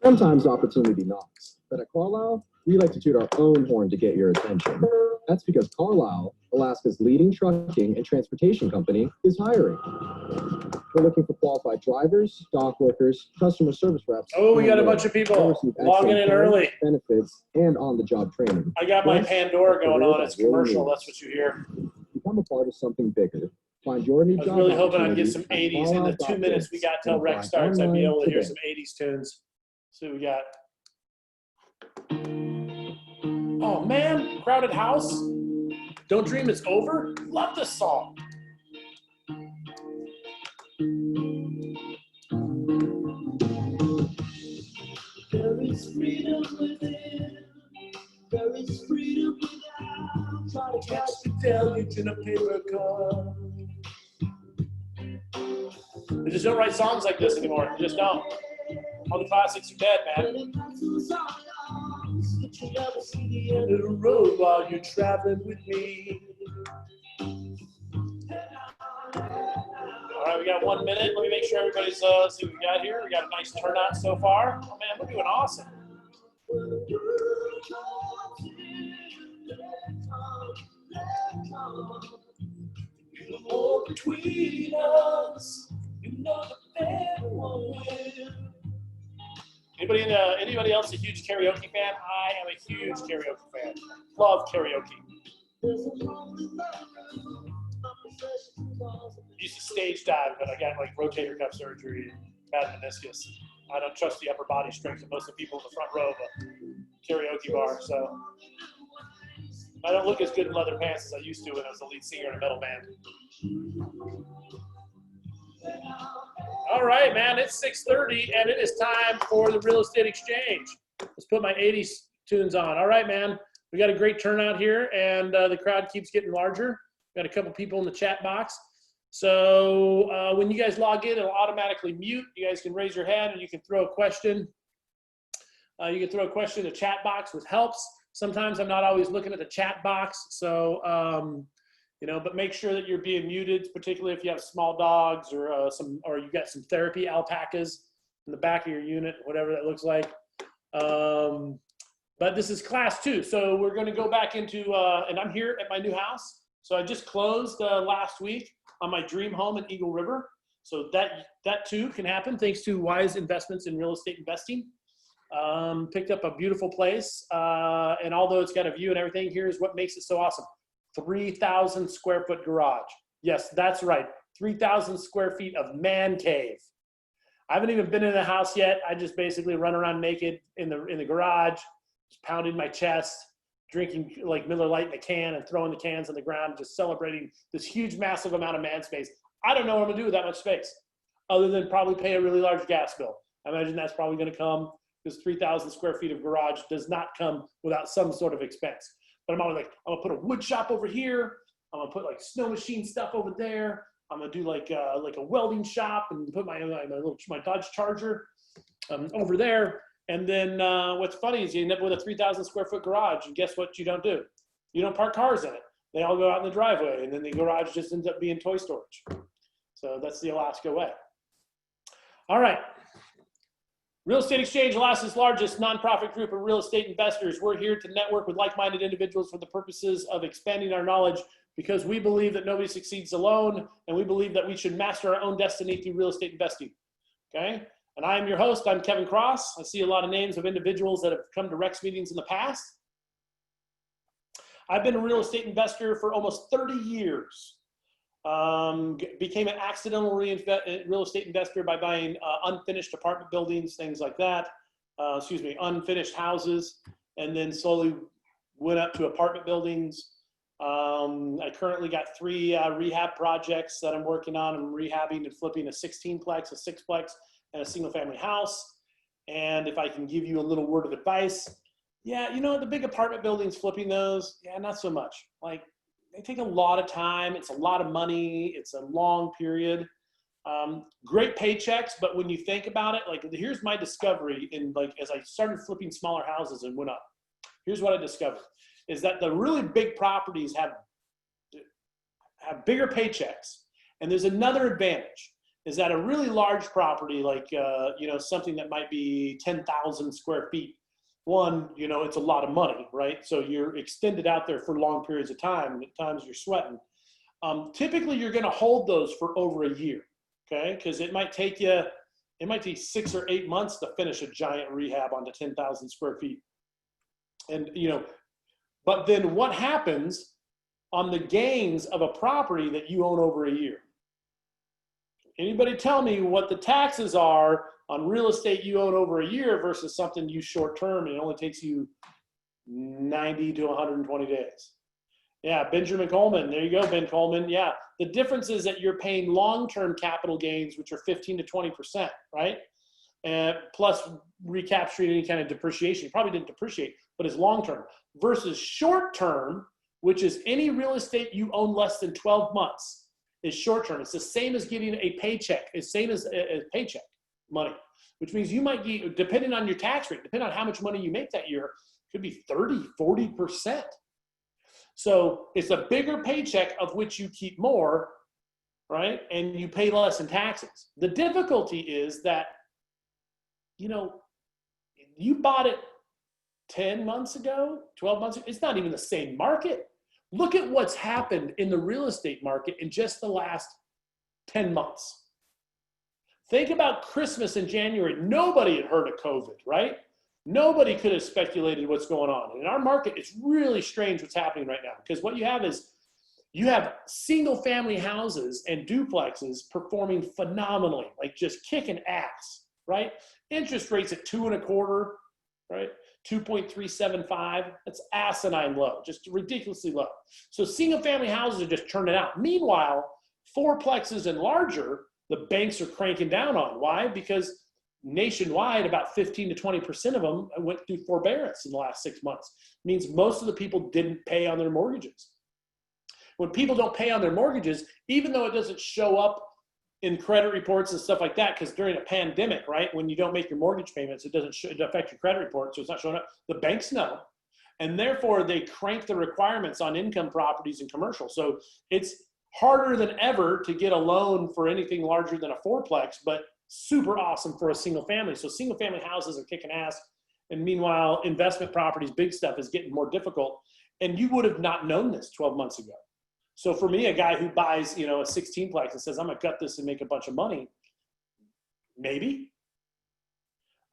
Sometimes opportunity knocks, but at Carlisle, we like to toot our own horn to get your attention. That's because Carlisle, Alaska's leading trucking and transportation company, is hiring. We're looking for qualified drivers, dock workers, customer service reps. Oh, we got a bunch of people logging in early. Benefits and on-the-job training. I got my Pandora going on. It's commercial. That's what you hear. Become a part of something bigger. Find your new job. I was really hoping I'd get some 80s in the 2 minutes we got till rec starts. I'd be able to hear some 80s tunes. So we got. Oh man, Crowded House. Don't Dream It's Over. Love this song. There is freedom within. There is freedom without. Try to catch the deluge in a paper cup. They just don't write songs like this anymore. They just don't. All the classics are dead, man. But you never see the end of the road while you're traveling with me. All right, we got 1 minute. Let me make sure everybody's see what we got here. We got a nice turnout so far. Oh man, we're doing awesome. All between us, you know the bad one will. Anybody else a huge karaoke fan? I am a huge karaoke fan. Love karaoke. Used to stage dive, but I got like rotator cuff surgery, bad meniscus. I don't trust the upper body strength of most of the people in the front row of a karaoke bar, so I don't look as good in leather pants as I used to when I was the lead singer in a metal band. All right, man, it's 6:30 and it is time for the real estate exchange. Let's put my 80s tunes on. All right, man, we got a great turnout here and the crowd keeps getting larger. Got a couple people in the chat box. So when you guys log in, it'll automatically mute. You guys can raise your hand and you can throw a question. You can throw a question in the chat box, which helps. Sometimes I'm not always looking at the chat box. So, you know, but make sure that you're being muted, particularly if you have small dogs or or you got some therapy alpacas in the back of your unit, whatever that looks like. But this is class 2. So we're going to go back into, and I'm here at my new house. So I just closed last week on my dream home in Eagle River. So that too can happen thanks to wise investments in real estate investing. Picked up a beautiful place. And although it's got a view and everything, here's what makes it so awesome. 3,000 square foot garage. Yes, that's right. 3,000 square feet of man cave. I haven't even been in the house yet. I just basically run around naked in the garage, just pounding my chest, drinking like Miller Lite in a can and throwing the cans on the ground, just celebrating this huge, massive amount of man space. I don't know what I'm gonna do with that much space, other than probably pay a really large gas bill. I imagine that's probably gonna come, because 3,000 square feet of garage does not come without some sort of expense. But I'm always like, I'm gonna put a wood shop over here. I'm gonna put like snow machine stuff over there. I'm gonna do like a welding shop and put my Dodge Charger over there. And then what's funny is you end up with a 3,000 square foot garage, and guess what you don't do? You don't park cars in it. They all go out in the driveway, and then the garage just ends up being toy storage. So that's the Alaska way. All right. Real Estate Exchange, Alaska's largest nonprofit group of real estate investors. We're here to network with like-minded individuals for the purposes of expanding our knowledge, because we believe that nobody succeeds alone, and we believe that we should master our own destiny through real estate investing. Okay? And I am your host. I'm Kevin Cross. I see a lot of names of individuals that have come to Rex meetings in the past. I've been a real estate investor for almost 30 years. Became an accidental real estate investor by buying unfinished apartment buildings, things like that. Unfinished houses, and then slowly went up to apartment buildings. I currently got 3 rehab projects that I'm working on. I'm rehabbing and flipping a 16-plex, a 6-plex, and a single-family house. And if I can give you a little word of advice, yeah, you know, the big apartment buildings, flipping those, yeah, not so much. Like, they take a lot of time. It's a lot of money. It's a long period. Great paychecks, but when you think about it, like, here's my discovery in, like, as I started flipping smaller houses and went up, here's what I discovered, is that the really big properties have bigger paychecks. And there's another advantage. is that a really large property, like, something that might be 10,000 square feet, one, it's a lot of money, right? So you're extended out there for long periods of time, and at times you're sweating. Typically, you're going to hold those for over a year, okay? Because it might take 6 or 8 months to finish a giant rehab onto 10,000 square feet. And, but then what happens on the gains of a property that you own over a year? Anybody tell me what the taxes are on real estate you own over a year versus something you short term and it only takes you 90 to 120 days? Yeah, Benjamin Coleman. There you go, Ben Coleman. Yeah, the difference is that you're paying long-term capital gains, which are 15 to 20%, right? And plus recapturing any kind of depreciation. You probably didn't depreciate, but it's long-term. Versus short-term, which is any real estate you own less than 12 months. Is short-term. It's the same as getting a paycheck. It's same as paycheck money, which means you might get, depending on your tax rate, depending on how much money you make that year, could be 30, 40%. So it's a bigger paycheck of which you keep more, right? And you pay less in taxes. The difficulty is that, you bought it 10 months ago, 12 months ago. It's not even the same market. Look at what's happened in the real estate market in just the last 10 months. Think about Christmas in January. Nobody had heard of COVID, right? Nobody could have speculated what's going on. In our market, it's really strange what's happening right now, because what you have is you have single family houses and duplexes performing phenomenally, like just kicking ass, right? Interest rates at 2.25%, right? 2.375, that's asinine low, just ridiculously low. So single family houses are just turning out. Meanwhile, fourplexes and larger, the banks are cranking down on. Why? Because nationwide, about 15 to 20% of them went through forbearance in the last 6 months. It means most of the people didn't pay on their mortgages. When people don't pay on their mortgages, even though it doesn't show up in credit reports and stuff like that, because during a pandemic, right, when you don't make your mortgage payments, it doesn't affect your credit report, so it's not showing up. The banks know, and therefore they crank the requirements on income properties and commercial. So it's harder than ever to get a loan for anything larger than a fourplex, but super awesome for a single family. So single family houses are kicking ass, and meanwhile, investment properties, big stuff is getting more difficult. And you would have not known this 12 months ago. So for me, a guy who buys, a 16-plex and says, I'm going to gut this and make a bunch of money, maybe.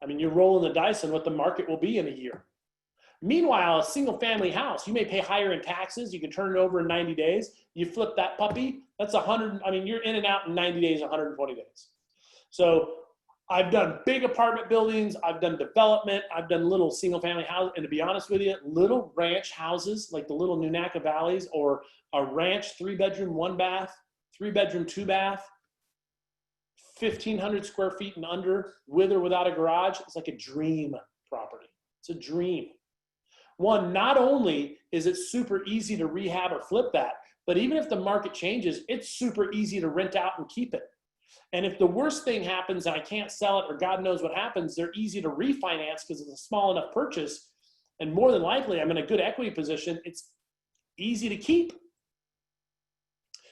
I mean, you're rolling the dice on what the market will be in a year. Meanwhile, a single-family house, you may pay higher in taxes. You can turn it over in 90 days. You flip that puppy, that's 100. I mean, you're in and out in 90 days, 120 days. So I've done big apartment buildings. I've done development. I've done little single-family houses. And to be honest with you, little ranch houses like the little Nunaka Valleys, or a ranch 3-bedroom, 1-bath, 3-bedroom, 2-bath, 1,500 square feet and under, with or without a garage. It's like a dream property. It's a dream. One, not only is it super easy to rehab or flip that, but even if the market changes, it's super easy to rent out and keep it. And if the worst thing happens and I can't sell it, or God knows what happens, they're easy to refinance because it's a small enough purchase. And more than likely, I'm in a good equity position. It's easy to keep.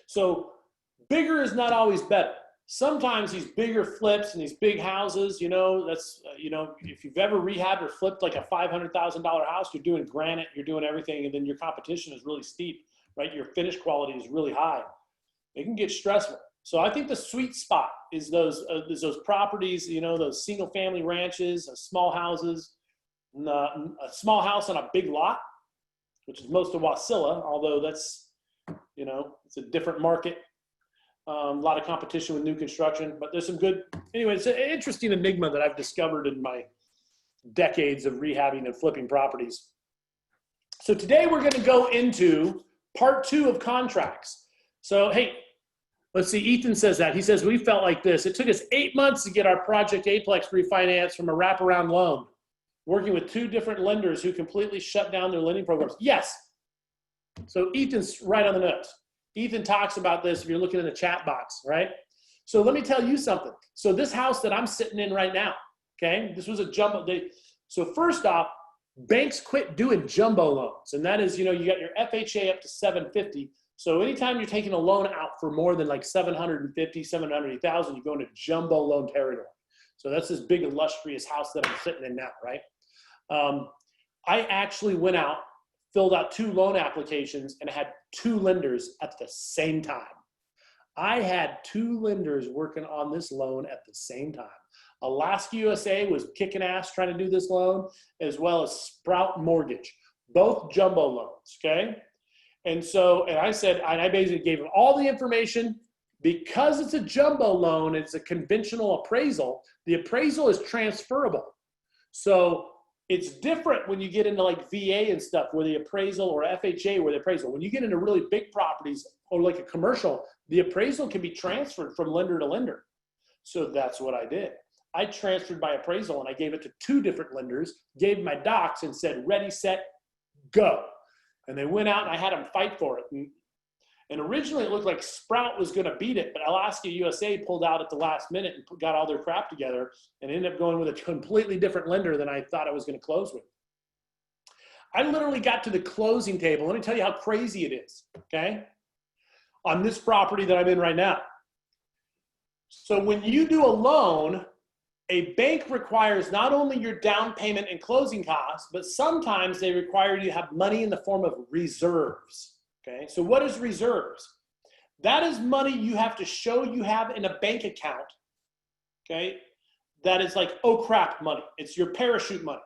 So bigger is not always better. Sometimes these bigger flips and these big houses, that's, if you've ever rehabbed or flipped like a $500,000 house, you're doing granite, you're doing everything, and then your competition is really steep, right? Your finish quality is really high. It can get stressful. So I think the sweet spot is those properties, those single family ranches, small houses, a small house on a big lot, which is most of Wasilla, although that's, it's a different market. A lot of competition with new construction, but there's some good, anyway, it's an interesting enigma that I've discovered in my decades of rehabbing and flipping properties. So today we're going to go into part 2 of contracts. So, hey, let's see, Ethan says that. He says, we felt like this. It took us 8 months to get our Project Aplex refinanced from a wraparound loan, working with 2 different lenders who completely shut down their lending programs. Yes. So Ethan's right on the nose. Ethan talks about this if you're looking in the chat box, right? So let me tell you something. So this house that I'm sitting in right now, okay, this was a jumbo. So first off, banks quit doing jumbo loans. And that is, you got your FHA up to 750. So anytime you're taking a loan out for more than like 750, 780,000, you go into jumbo loan territory. So that's this big illustrious house that I'm sitting in now, right? I actually went out, filled out 2 loan applications, and had 2 lenders at the same time. I had 2 lenders working on this loan at the same time. Alaska USA was kicking ass trying to do this loan, as well as Sprout Mortgage, both jumbo loans, okay? And so, and I basically gave them all the information. Because it's a jumbo loan, it's a conventional appraisal, the appraisal is transferable. So it's different when you get into like VA and stuff where the appraisal, or FHA where the appraisal, when you get into really big properties or like a commercial, the appraisal can be transferred from lender to lender. So that's what I did. I transferred my appraisal and I gave it to 2 different lenders, gave my docs and said, ready, set, go. And they went out and I had them fight for it. And originally it looked like Sprout was going to beat it, but Alaska USA pulled out at the last minute and got all their crap together and ended up going with a completely different lender than I thought I was going to close with. I literally got to the closing table. Let me tell you how crazy it is, okay? On this property that I'm in right now. So when you do a loan, a bank requires not only your down payment and closing costs, but sometimes they require you to have money in the form of reserves. Okay, so what is reserves? That is money you have to show you have in a bank account, okay? That is like, oh crap money. It's your parachute money.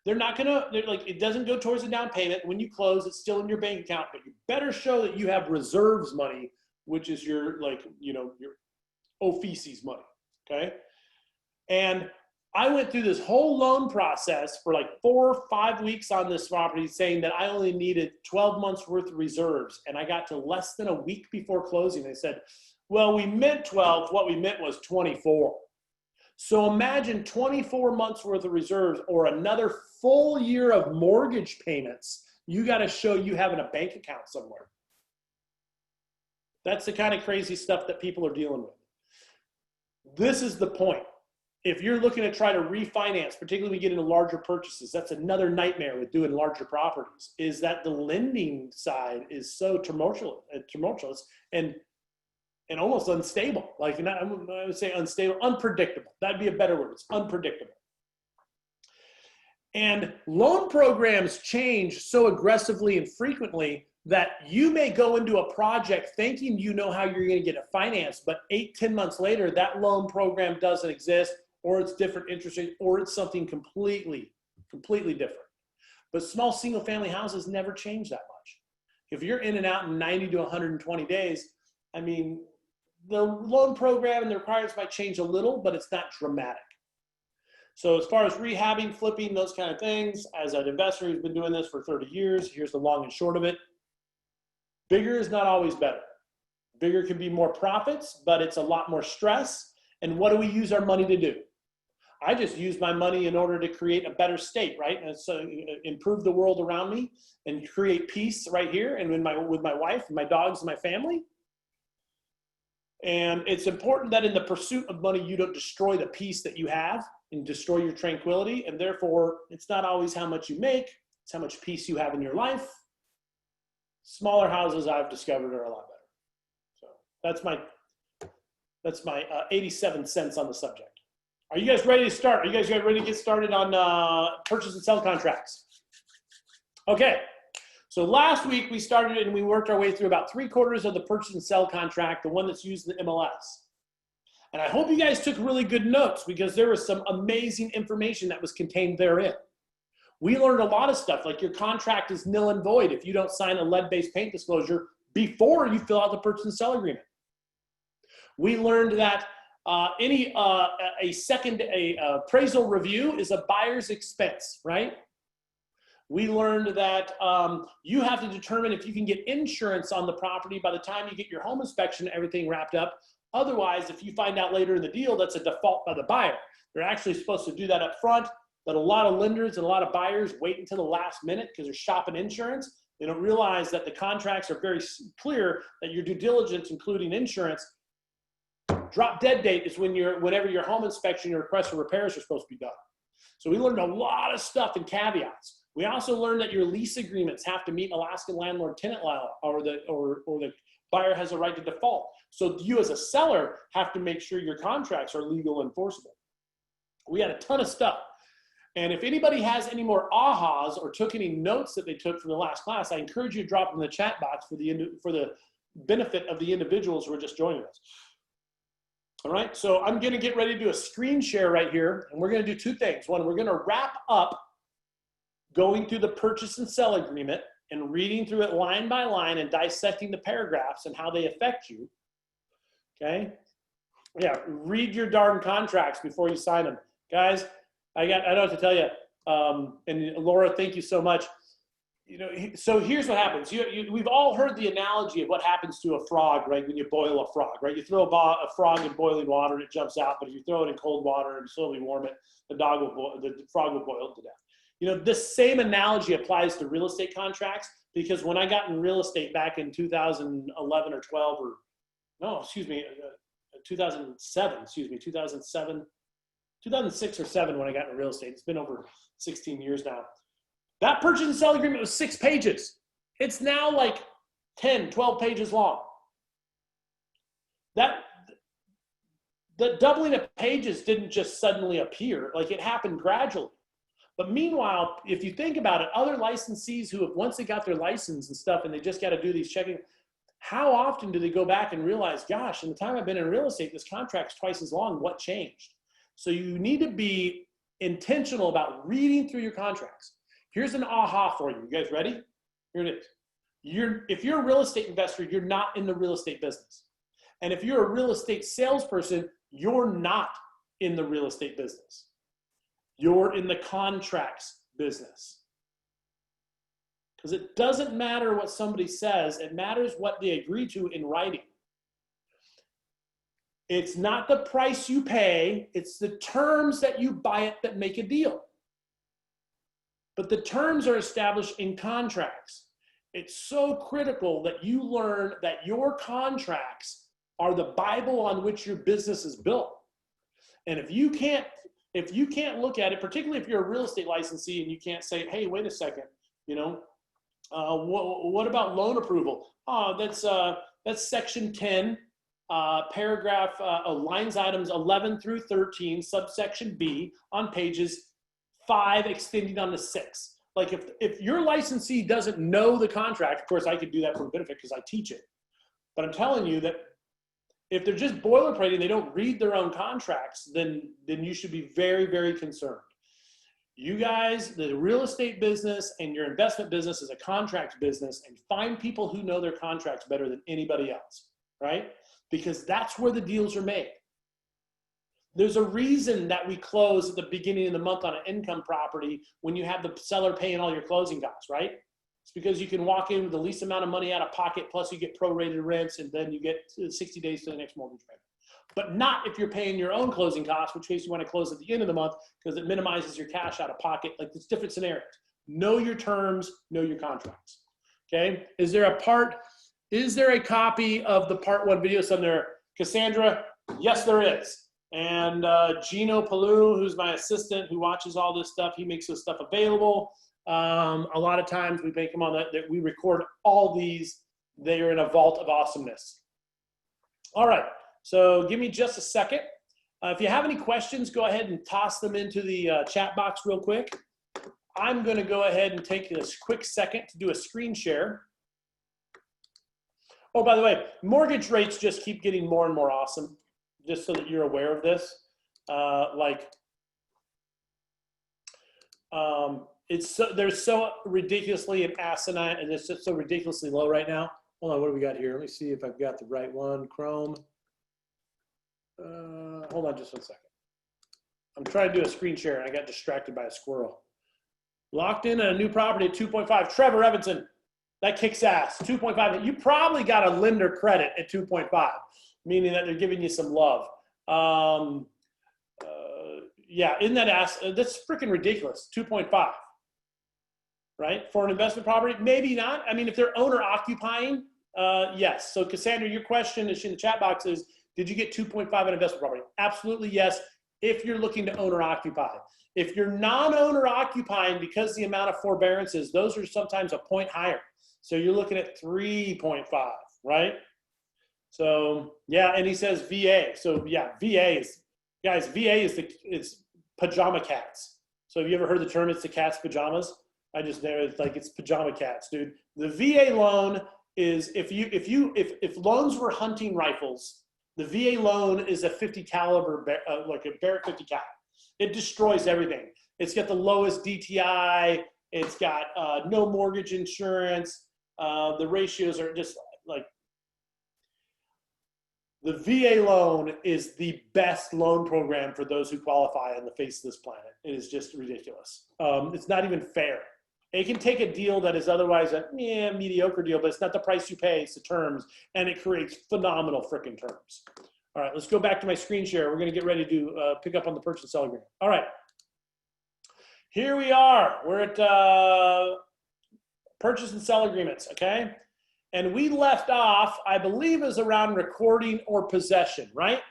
They're like, it doesn't go towards the down payment. When you close, it's still in your bank account, but you better show that you have reserves money, which is your, like, you know, your feces money, okay? And I went through this whole loan process for like 4 or 5 weeks on this property saying that I only needed 12 months worth of reserves. And I got to less than a week before closing. They said, well, we meant 12. What we meant was 24. So imagine 24 months worth of reserves or another full year of mortgage payments. You got to show you have in a bank account somewhere. That's the kind of crazy stuff that people are dealing with. This is the point. If you're looking to try to refinance, particularly when you get into larger purchases, that's another nightmare with doing larger properties, is that the lending side is so tumultuous and almost unstable. Like, I would say unstable, unpredictable. That'd be a better word. It's unpredictable. And loan programs change so aggressively and frequently that you may go into a project thinking you know how you're going to get it financed, but 8-10 months later, that loan program doesn't exist, or it's different interest rate, or it's something completely different. But small single family houses never change that much. If you're in and out in 90 to 120 days, I mean, the loan program and the requirements might change a little, but it's not dramatic. So as far as rehabbing, flipping, those kind of things, as an investor who's been doing this for 30 years, here's the long and short of it. Bigger is not always better. Bigger can be more profits, but it's a lot more stress. And what do we use our money to do? I just use my money in order to create a better state, right? And so improve the world around me and create peace right here and with my wife and my dogs and my family. And it's important that in the pursuit of money, you don't destroy the peace that you have and destroy your tranquility. And therefore, it's not always how much you make, it's how much peace you have in your life. Smaller houses, I've discovered, are a lot better. So that's my 87 cents on the subject. Are you guys ready to start? Are you guys ready to get started on purchase and sell contracts? Okay. So last week we started and we worked our way through about 3/4 of the purchase and sell contract, the one that's used in the MLS. And I hope you guys took really good notes because there was some amazing information that was contained therein. We learned a lot of stuff, like your contract is nil and void if you don't sign a lead-based paint disclosure before you fill out the purchase and sell agreement. We learned that appraisal review is a buyer's expense, right? We learned that you have to determine if you can get insurance on the property by the time you get your home inspection and everything wrapped up. Otherwise, if you find out later in the deal, that's a default by the buyer. They're actually supposed to do that up front, but a lot of lenders and a lot of buyers wait until the last minute because they're shopping insurance. They don't realize that the contracts are very clear that your due diligence, including insurance, drop dead date is whenever your home inspection, your request for repairs are supposed to be done. So we learned a lot of stuff and caveats. We also learned that your lease agreements have to meet Alaskan landlord-tenant law, or the buyer has a right to default. So you as a seller have to make sure your contracts are legal and enforceable. We had a ton of stuff. And if anybody has any more ahas or took any notes that they took from the last class, I encourage you to drop them in the chat box for the benefit of the individuals who are just joining us. All right, so I'm gonna get ready to do a screen share right here, and we're gonna do two things. One, we're gonna wrap up going through the purchase and sell agreement and reading through it line by line and dissecting the paragraphs and how they affect you, okay? Yeah, read your darn contracts before you sign them. Guys, I don't have to tell you, and Laura, thank you so much. You know, so here's what happens. We've all heard the analogy of what happens to a frog, right? When you boil a frog, right? You throw a frog in boiling water and it jumps out, but if you throw it in cold water and slowly warm it, the frog will boil to death. You know, this same analogy applies to real estate contracts, because when I got in real estate back in 2011 or 12, or no, excuse me, 2006 or 7 when I got into real estate. It's been over 16 years now. That purchase and sell agreement was 6 pages. It's now like 10, 12 pages long. The doubling of pages didn't just suddenly appear, like it happened gradually. But meanwhile, if you think about it, other licensees who have, once they got their license and stuff and they just got to do these checking, how often do they go back and realize, gosh, in the time I've been in real estate, this contract's twice as long, what changed? So you need to be intentional about reading through your contracts. Here's an aha for you. You guys ready? Here it is. If you're a real estate investor, you're not in the real estate business. And if you're a real estate salesperson, you're not in the real estate business. You're in the contracts business. Because it doesn't matter what somebody says, it matters what they agree to in writing. It's not the price you pay, it's the terms that you buy it that make a deal. But the terms are established in contracts. It's so critical that you learn that your contracts are the Bible on which your business is built. And if you can't look at it, particularly if you're a real estate licensee and you can't say, hey, wait a second, you know, what about loan approval? Oh, that's section 10. Paragraph lines items 11 through 13, subsection B, on pages 5 extending on to 6. Like if your licensee doesn't know the contract, of course I could do that for a benefit because I teach it. But I'm telling you that if they're just boilerplating, they don't read their own contracts, then you should be very, very concerned. You guys, the real estate business and your investment business is a contract business, and find people who know their contracts better than anybody else, right? Because that's where the deals are made. There's a reason that we close at the beginning of the month on an income property when you have the seller paying all your closing costs, right? It's because you can walk in with the least amount of money out of pocket, plus you get prorated rents, and then you get 60 days to the next mortgage payment. But not if you're paying your own closing costs, which case you want to close at the end of the month because it minimizes your cash out of pocket. Like, it's different scenarios. Know your terms, know your contracts. Okay? Is there a copy of the part 1 video somewhere? Cassandra? Yes, there is. And Gino Palou, who's my assistant, who watches all this stuff, he makes this stuff available. A lot of times we make them on that we record all these. They are in a vault of awesomeness. All right, so give me just a second. If you have any questions, go ahead and toss them into the chat box real quick. I'm going to go ahead and take this quick second to do a screen share. Oh, by the way, mortgage rates just keep getting more and more awesome, just so that you're aware of this. They're so ridiculously and asinine, and it's just so ridiculously low right now. Hold on, what do we got here? Let me see if I've got the right one. Chrome. Hold on just 1 second. I'm trying to do a screen share, and I got distracted by a squirrel. Locked in on a new property at 2.5. Trevor Evanson, that kicks ass. 2.5. You probably got a lender credit at 2.5, meaning that they're giving you some love. Yeah, isn't that ass? That's freaking ridiculous. 2.5, right? For an investment property, maybe not. I mean, if they're owner occupying, yes. So Cassandra, your question is in the chat box is, did you get 2.5 on investment property? Absolutely yes. if you're looking to own or occupy. If you're non-owner occupying, because the amount of forbearances, those are sometimes a point higher. So you're looking at 3.5, right? So yeah, and he says VA. So yeah, VA is, guys, VA is it's pajama cats. So have you ever heard the term, it's the cat's pajamas? I just know it's like, it's pajama cats, dude. The VA loan is, if loans were hunting rifles, the VA loan is a 50 caliber, like a Barrett 50 cal. It destroys everything. It's got the lowest DTI. It's got no mortgage insurance. The ratios are just like, the VA loan is the best loan program for those who qualify on the face of this planet. It is just ridiculous. It's not even fair. It can take a deal that is otherwise a mediocre deal, but it's not the price you pay, it's the terms, and it creates phenomenal freaking terms. All right, let's go back to my screen share. We're gonna get ready to pick up on the purchase and sell agreement. All right, here we are. We're at purchase and sell agreements, okay? And we left off, I believe, is around recording or possession, right?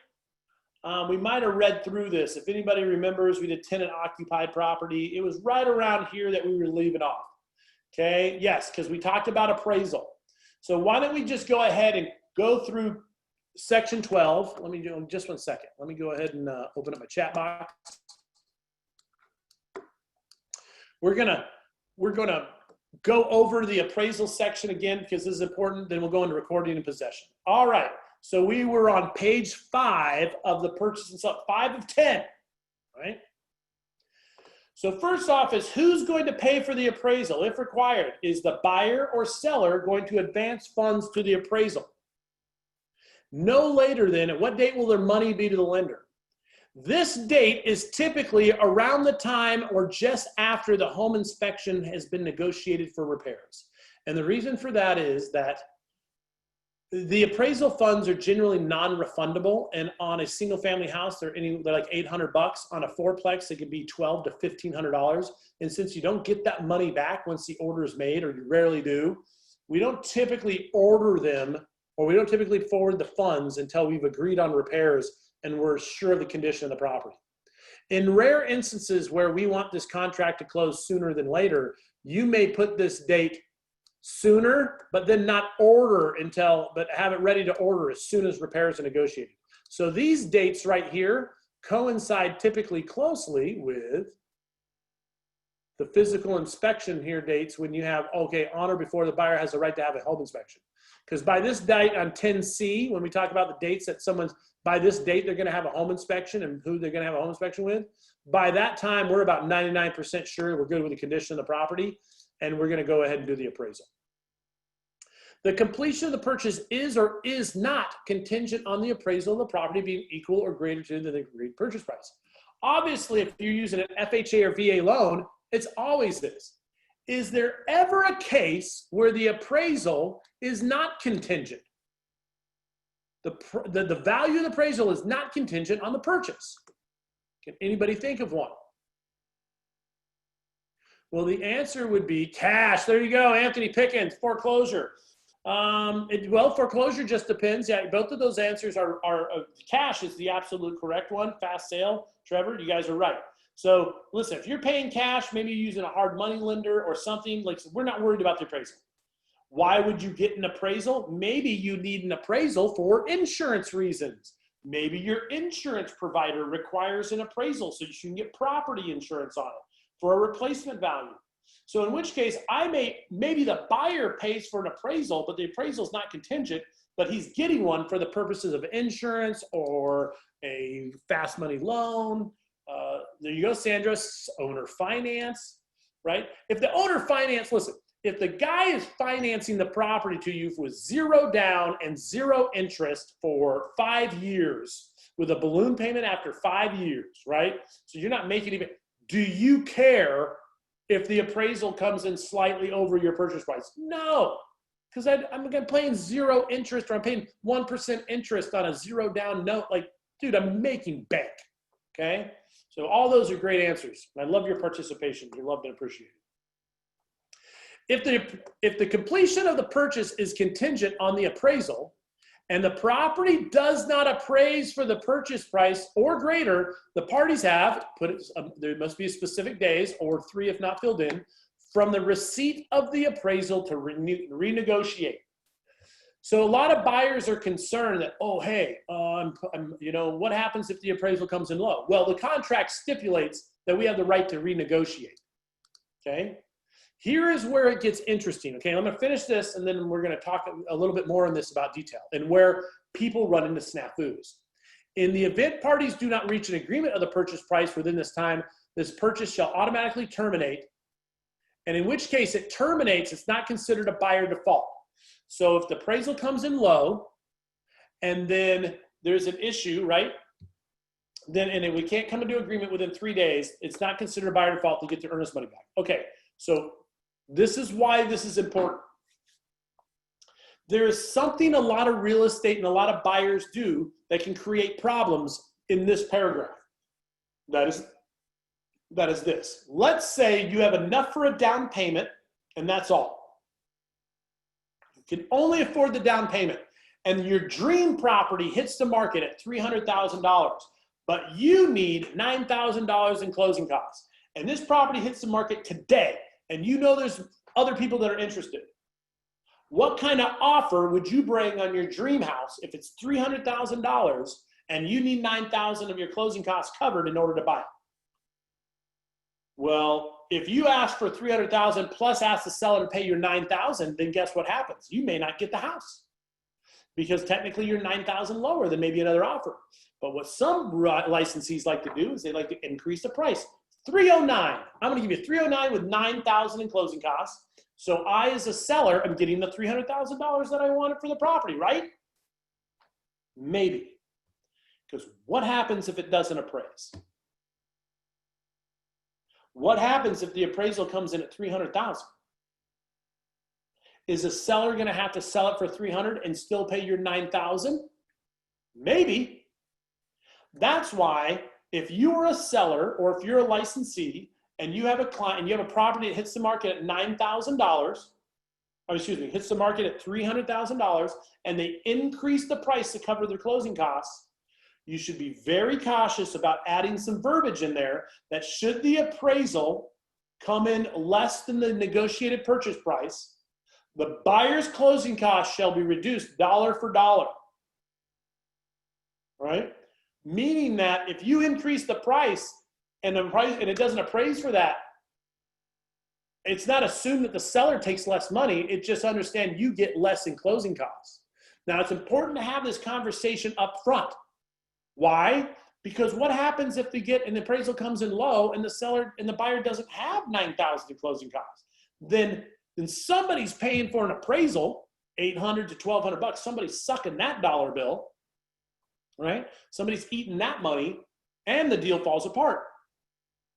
We might have read through this. If anybody remembers, we did tenant occupied property. It was right around here that we were leaving off. Okay, yes, because we talked about appraisal. So why don't we just go ahead and go through section 12. Let me do just 1 second. Let me go ahead and open up my chat box. We're gonna go over the appraisal section again because this is important. Then we'll go into recording and possession. All right. So we were on page 5 of the purchase and sell, 5 of 10, right? So first off is who's going to pay for the appraisal if required? Is the buyer or seller going to advance funds to the appraisal? No later than, at what date will their money be to the lender? This date is typically around the time or just after the home inspection has been negotiated for repairs. And the reason for that is that the appraisal funds are generally non-refundable, and on a single family house, they're like $800. On a fourplex, it could be $1,200 to $1,500. And since you don't get that money back once the order is made, or you rarely do, we don't typically order them, or we don't typically forward the funds until we've agreed on repairs and we're sure of the condition of the property. In rare instances where we want this contract to close sooner than later, you may put this date sooner, but then not order until, but have it ready to order as soon as repairs are negotiated. So these dates right here coincide typically closely with the physical inspection here dates when you have, okay, on or before the buyer has the right to have a home inspection. Because by this date on 10C, when we talk about the dates that someone's, by this date, they're gonna have a home inspection and who they're gonna have a home inspection with, by that time, we're about 99% sure we're good with the condition of the property, and we're gonna go ahead and do the appraisal. The completion of the purchase is or is not contingent on the appraisal of the property being equal or greater to the agreed purchase price. Obviously, if you're using an FHA or VA loan, it's always this. Is there ever a case where the appraisal is not contingent? The value of the appraisal is not contingent on the purchase. Can anybody think of one? Well, the answer would be cash. There you go, Anthony Pickens, foreclosure. Well, foreclosure just depends. Yeah, both of those answers are cash is the absolute correct one. Fast sale, Trevor, you guys are right. So listen, if you're paying cash, maybe you're using a hard money lender or something, like we're not worried about the appraisal. Why would you get an appraisal? Maybe you need an appraisal for insurance reasons. Maybe your insurance provider requires an appraisal so you can get property insurance on it for a replacement value. So in which case, maybe the buyer pays for an appraisal, but the appraisal is not contingent, but he's getting one for the purposes of insurance or a fast money loan. There you go, Sandra, owner finance, right? If the owner finance, listen, if the guy is financing the property to you with 0 down and 0 interest for 5 years with a balloon payment after 5 years, right? So you're not making even, do you care if the appraisal comes in slightly over your purchase price? No, because I'm paying 0 interest, or I'm paying 1% interest on a 0 down note. Like, dude, I'm making bank, okay? So all those are great answers. And I love your participation. You're loved and appreciated. If the completion of the purchase is contingent on the appraisal, and the property does not appraise for the purchase price or greater, the parties have, there must be specific days, or 3 if not filled in, from the receipt of the appraisal to renegotiate. So a lot of buyers are concerned that, oh, hey, what happens if the appraisal comes in low? Well, the contract stipulates that we have the right to renegotiate, okay? Here is where it gets interesting, okay? I'm gonna finish this and then we're gonna talk a little bit more on this about detail and where people run into snafus. In the event parties do not reach an agreement of the purchase price within this time, this purchase shall automatically terminate, and in which case it terminates, it's not considered a buyer default. So if the appraisal comes in low and then there's an issue, right? And if we can't come into agreement within 3 days, it's not considered a buyer default to get their earnest money back. Okay, so this is why this is important. There is something a lot of real estate and a lot of buyers do that can create problems in this paragraph. That is this. Let's say you have enough for a down payment and that's all. You can only afford the down payment and your dream property hits the market at $300,000, but you need $9,000 in closing costs. And this property hits the market today and you know there's other people that are interested. What kind of offer would you bring on your dream house if it's $300,000 and you need $9,000 of your closing costs covered in order to buy it? Well, if you ask for $300,000 plus ask the seller to pay your $9,000, then guess what happens? You may not get the house because technically you're $9,000 lower than maybe another offer. But what some licensees like to do is they like to increase the price. $309. I'm going to give you $309 with $9,000 in closing costs. So I, as a seller, am getting the $300,000 that I wanted for the property, right? Maybe. Because what happens if it doesn't appraise? What happens if the appraisal comes in at $300,000? Is the seller going to have to sell it for $300,000 and still pay your $9,000? Maybe. That's why if you are a seller or if you're a licensee and you have a client and you have a property that hits the market at hits the market at $300,000 and they increase the price to cover their closing costs, you should be very cautious about adding some verbiage in there that should the appraisal come in less than the negotiated purchase price, the buyer's closing costs shall be reduced dollar for dollar, right? Meaning that if you increase the price and it doesn't appraise for that, it's not assumed that the seller takes less money. It just understand you get less in closing costs. Now, it's important to have this conversation up front. Why? Because what happens if we get an appraisal comes in low and the seller and the buyer doesn't have $9,000 in closing costs? Then somebody's paying for an appraisal, $800 to $1,200. Somebody's sucking that dollar bill, right? Somebody's eating that money and the deal falls apart.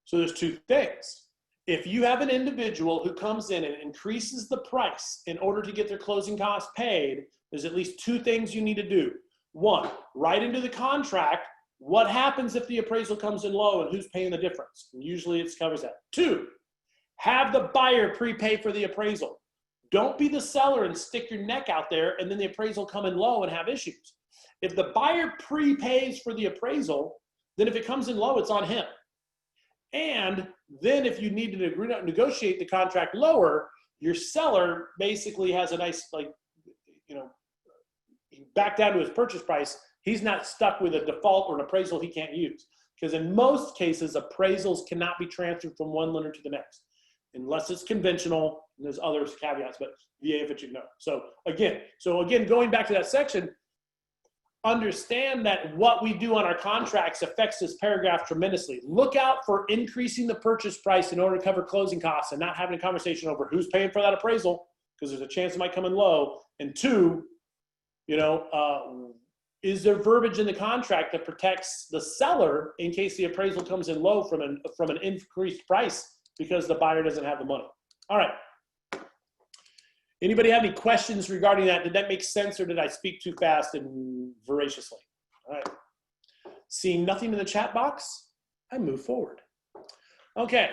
So there's two things. If you have an individual who comes in and increases the price in order to get their closing costs paid, there's at least two things you need to do. One, write into the contract what happens if the appraisal comes in low and who's paying the difference. And usually it covers that. Two, have the buyer prepay for the appraisal. Don't be the seller and stick your neck out there and then the appraisal come in low and have issues. If the buyer prepays for the appraisal, then if it comes in low, it's on him. And then if you need to negotiate the contract lower, your seller basically has a nice, back down to his purchase price. He's not stuck with a default or an appraisal he can't use. Because in most cases, appraisals cannot be transferred from one lender to the next, unless it's conventional, and there's other caveats, but VA if it should know. So again, going back to that section, understand that what we do on our contracts affects this paragraph tremendously. Look out for increasing the purchase price in order to cover closing costs and not having a conversation over who's paying for that appraisal, because there's a chance it might come in low. And two, is there verbiage in the contract that protects the seller in case the appraisal comes in low from an increased price because the buyer doesn't have the money? All right. Anybody have any questions regarding that? Did that make sense or did I speak too fast and voraciously? All right. Seeing nothing in the chat box, I move forward. Okay.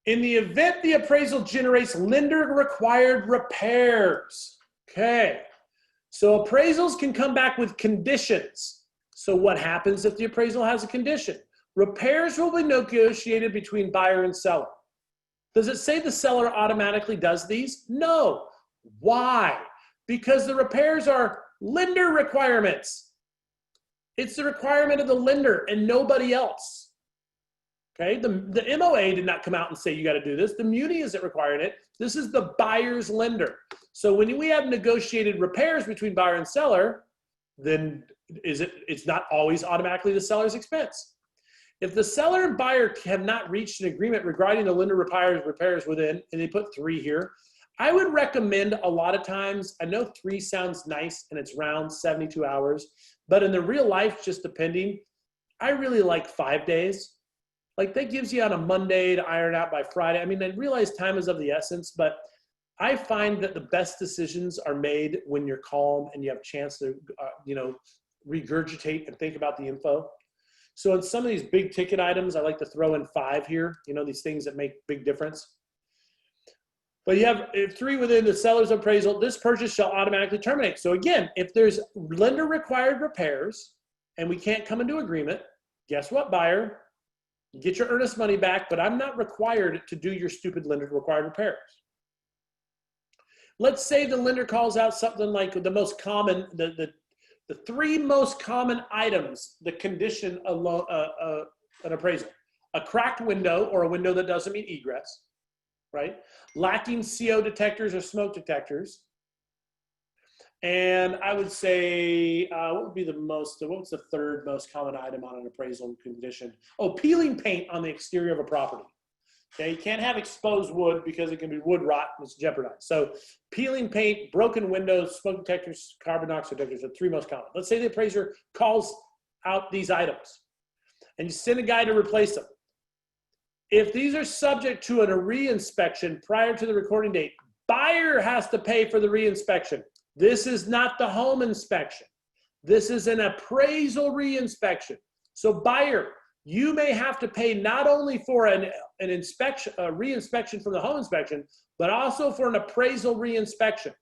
In the event the appraisal generates lender required repairs. Okay. So appraisals can come back with conditions. So what happens if the appraisal has a condition? Repairs will be negotiated between buyer and seller. Does it say the seller automatically does these? No. Why? Because the repairs are lender requirements. It's the requirement of the lender and nobody else. Okay, the MOA did not come out and say you got to do this. The Muni isn't requiring it. This is the buyer's lender. So when we have negotiated repairs between buyer and seller, then it's not always automatically the seller's expense. If the seller and buyer have not reached an agreement regarding the lender repairs within, and they put 3 here, I would recommend a lot of times, I know 3 sounds nice and it's round 72 hours, but in the real life, just depending, I really like 5 days. Like that gives you on a Monday to iron out by Friday. I mean, I realize time is of the essence, but I find that the best decisions are made when you're calm and you have a chance to, regurgitate and think about the info. So in some of these big ticket items, I like to throw in 5 here, these things that make big difference. But you have 3 within the seller's appraisal, this purchase shall automatically terminate. So again, if there's lender required repairs and we can't come into agreement, guess what, buyer? You get your earnest money back, but I'm not required to do your stupid lender required repairs. Let's say the lender calls out something like the most common, the 3 most common items, the condition of an appraisal. A cracked window or a window that doesn't meet egress, right? Lacking CO detectors or smoke detectors. And I would say, what's the 3rd most common item on an appraisal condition? Oh, peeling paint on the exterior of a property. Okay, you can't have exposed wood because it can be wood rot and it's jeopardized. So peeling paint, broken windows, smoke detectors, carbon monoxide detectors are the 3 most common. Let's say the appraiser calls out these items and you send a guy to replace them. If these are subject to a re-inspection prior to the recording date, buyer has to pay for the re-inspection. This is not the home inspection. This is an appraisal re-inspection. So buyer, you may have to pay not only for an inspection, a re-inspection from the home inspection, but also for an appraisal re-inspection.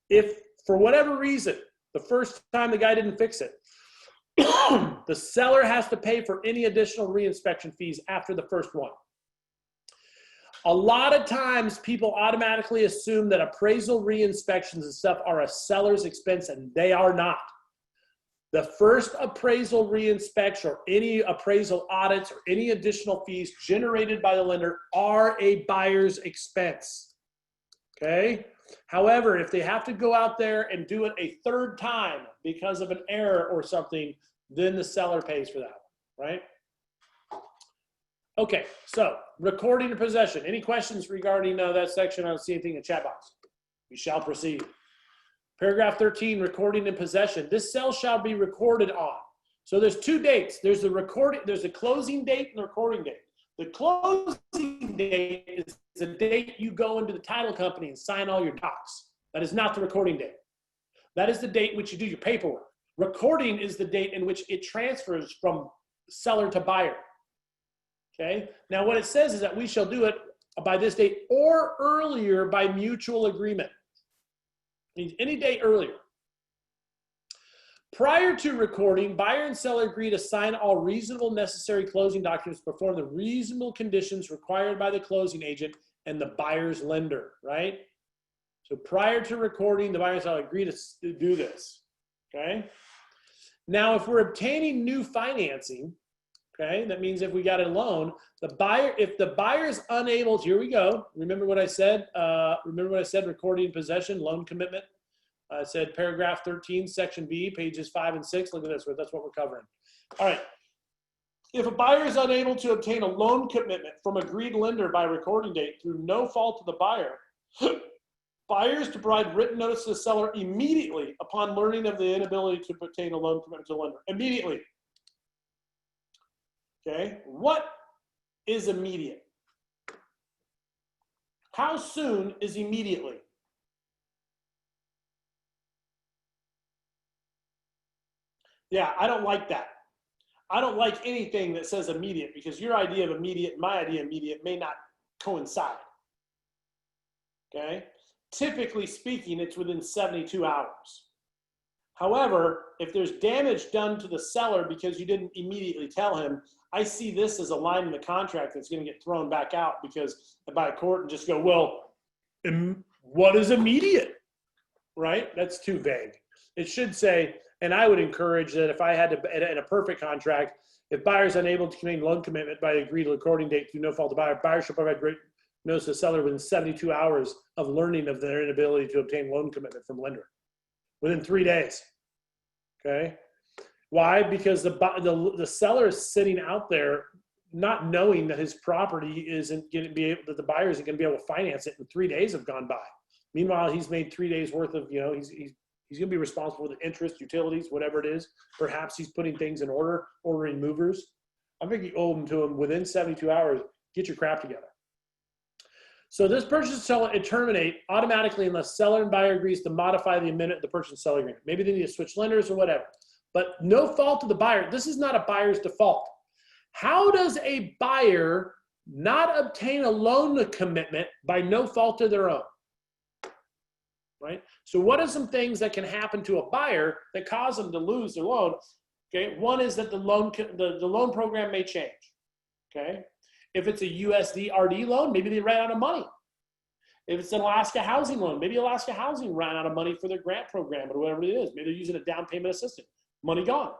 If for whatever reason, the first time the guy didn't fix it, the seller has to pay for any additional re-inspection fees after the first one. A lot of times people automatically assume that appraisal re-inspections and stuff are a seller's expense, and they are not. The first appraisal re-inspection or any appraisal audits or any additional fees generated by the lender are a buyer's expense, okay? However, if they have to go out there and do it a 3rd time because of an error or something, then the seller pays for that, right? Okay, so recording and possession. Any questions regarding that section? I don't see anything in the chat box. We shall proceed. Paragraph 13, recording and possession. This cell shall be recorded on. So there's 2 dates. There's the closing date and the recording date. The closing date is the date you go into the title company and sign all your docs. That is not the recording date. That is the date in which you do your paperwork. Recording is the date in which it transfers from seller to buyer. Okay? Now what it says is that we shall do it by this date or earlier by mutual agreement. Means any day earlier. Prior to recording, buyer and seller agree to sign all reasonable necessary closing documents, perform the reasonable conditions required by the closing agent and the buyer's lender, right? So prior to recording, the buyer and seller agree to do this, okay? Now, if we're obtaining new financing, okay, that means if we got a loan, if the buyer is unable to, here we go. Remember what I said? Recording possession, loan commitment. I said paragraph 13, section B, pages 5 and 6. Look at this, that's what we're covering. All right. If a buyer is unable to obtain a loan commitment from agreed lender by recording date through no fault of the buyer, buyers to provide written notice to the seller immediately upon learning of the inability to obtain a loan commitment to the lender. Immediately. Okay, what is immediate? How soon is immediately? Yeah, I don't like that. I don't like anything that says immediate because your idea of immediate and my idea of immediate may not coincide. Okay? typically speaking, it's within 72 hours. However, if there's damage done to the seller because you didn't immediately tell him, I see this as a line in the contract that's going to get thrown back out because by a court and just go, well, what is immediate, right? That's too vague. It should say, and I would encourage that if I had to, in a perfect contract, if buyer is unable to contain loan commitment by agreed recording date through no fault of buyer, buyer shall provide great notice to the seller within 72 hours of learning of their inability to obtain loan commitment from lender. Within 3 days, okay? Why? Because the seller is sitting out there not knowing that his property isn't going to be able, that the buyer isn't going to be able to finance it, and 3 days have gone by. Meanwhile, he's made 3 days worth of, you know, he's going to be responsible for the interest, utilities, whatever it is. Perhaps he's putting things in order, ordering movers. I think you owe them to him within 72 hours, get your crap together. So this purchase and sale and terminate automatically unless seller and buyer agrees to modify the amendment of the purchase and sale agreement. Maybe they need to switch lenders or whatever. But no fault of the buyer. This is not a buyer's default. How does a buyer not obtain a loan commitment by no fault of their own? Right? So what are some things that can happen to a buyer that cause them to lose their loan? Okay, one is that the loan program may change. Okay, if it's a USD-RD loan, maybe they ran out of money. If it's an Alaska Housing loan, maybe Alaska Housing ran out of money for their grant program or whatever it is. Maybe they're using a down payment assistance. Money gone.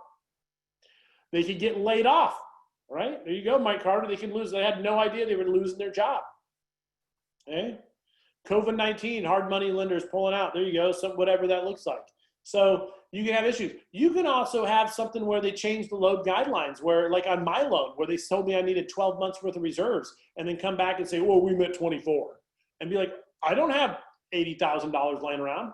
They could get laid off. All right, there you go, Mike Carter. They can lose. They had no idea they were losing their job. Okay, COVID-19, hard money lenders pulling out. There you go, whatever that looks like. So you can have issues. You can also have something where they change the loan guidelines, where like on my loan, where they told me I needed 12 months worth of reserves and then come back and say, well, we meant 24. And be like, I don't have $80,000 laying around,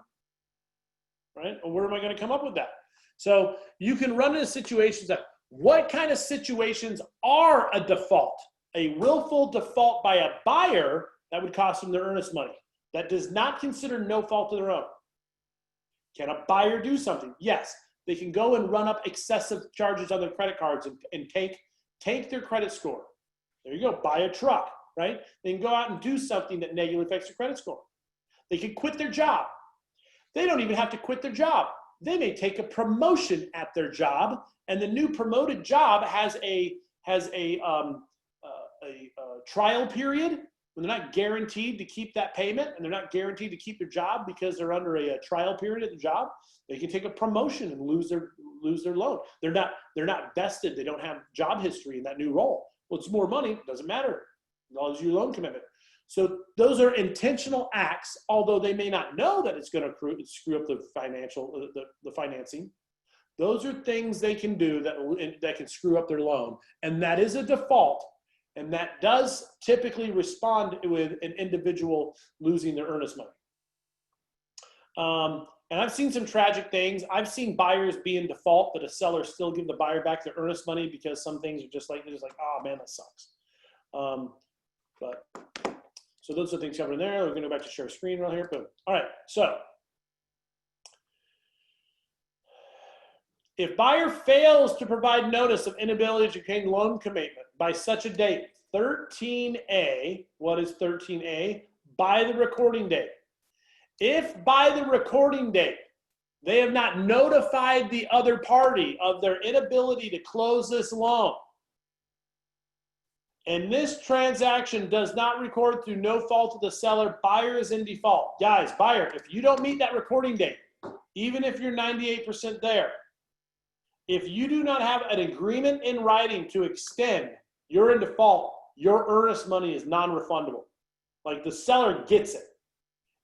right? Or where am I going to come up with that? So you can run into situations that, what kind of situations are a default? A willful default by a buyer that would cost them their earnest money. That does not consider no fault of their own. Can a buyer do something? Yes, they can go and run up excessive charges on their credit cards and take their credit score. There you go, buy a truck, right? They can go out and do something that negatively affects their credit score. They can quit their job. They don't even have to quit their job. They may take a promotion at their job, and the new promoted job has a trial period when they're not guaranteed to keep that payment, and they're not guaranteed to keep their job because they're under a trial period at the job. They can take a promotion and lose their loan. They're not vested. They don't have job history in that new role. Well, it's more money. Doesn't matter as long as your loan commitment. So those are intentional acts, although they may not know that it's going to screw up the financing. Those are things they can do that can screw up their loan, and that is a default. And that does typically respond with an individual losing their earnest money. And I've seen some tragic things. I've seen buyers be in default, but a seller still give the buyer back their earnest money because some things are just like, oh man, that sucks. So those are things covered in there. We're going to go back to share screen right here. Boom. All right, so if buyer fails to provide notice of inability to obtain loan commitment by such a date, 13A, what is 13A? By the recording date. If by the recording date, they have not notified the other party of their inability to close this loan, and this transaction does not record through no fault of the seller, buyer is in default. Guys, buyer, if you don't meet that recording date, even if you're 98% there, if you do not have an agreement in writing to extend, you're in default. Your earnest money is non-refundable. Like the seller gets it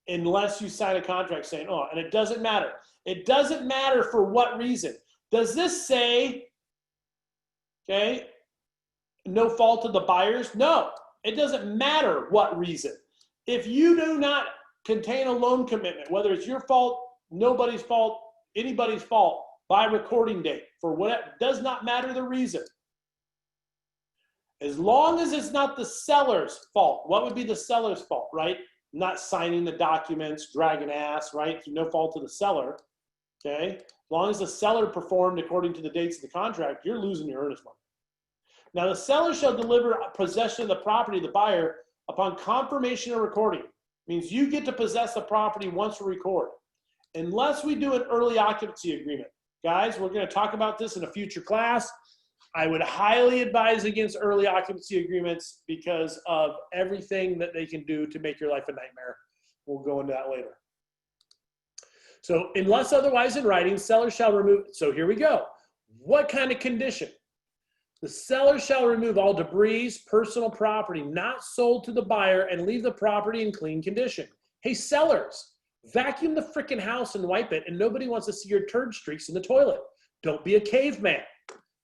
unless you sign a contract saying, oh, and it doesn't matter. It doesn't matter for what reason. Does this say, okay, no fault of the buyers? No, it doesn't matter what reason. If you do not contain a loan commitment, whether it's your fault, nobody's fault, anybody's fault, by recording date, for whatever, does not matter the reason. As long as it's not the seller's fault. What would be the seller's fault, right? Not signing the documents, dragging ass, right? Through no fault of the seller, okay? As long as the seller performed according to the dates of the contract, you're losing your earnest money. Now, the seller shall deliver possession of the property to the buyer upon confirmation of recording. Means you get to possess the property once we record. Unless we do an early occupancy agreement. Guys, we're going to talk about this in a future class. I would highly advise against early occupancy agreements because of everything that they can do to make your life a nightmare. We'll go into that later. So unless otherwise in writing, seller shall remove. So here we go. What kind of condition? The seller shall remove all debris, personal property not sold to the buyer, and leave the property in clean condition. Hey, sellers, vacuum the freaking house and wipe it, and nobody wants to see your turd streaks in the toilet. Don't be a caveman.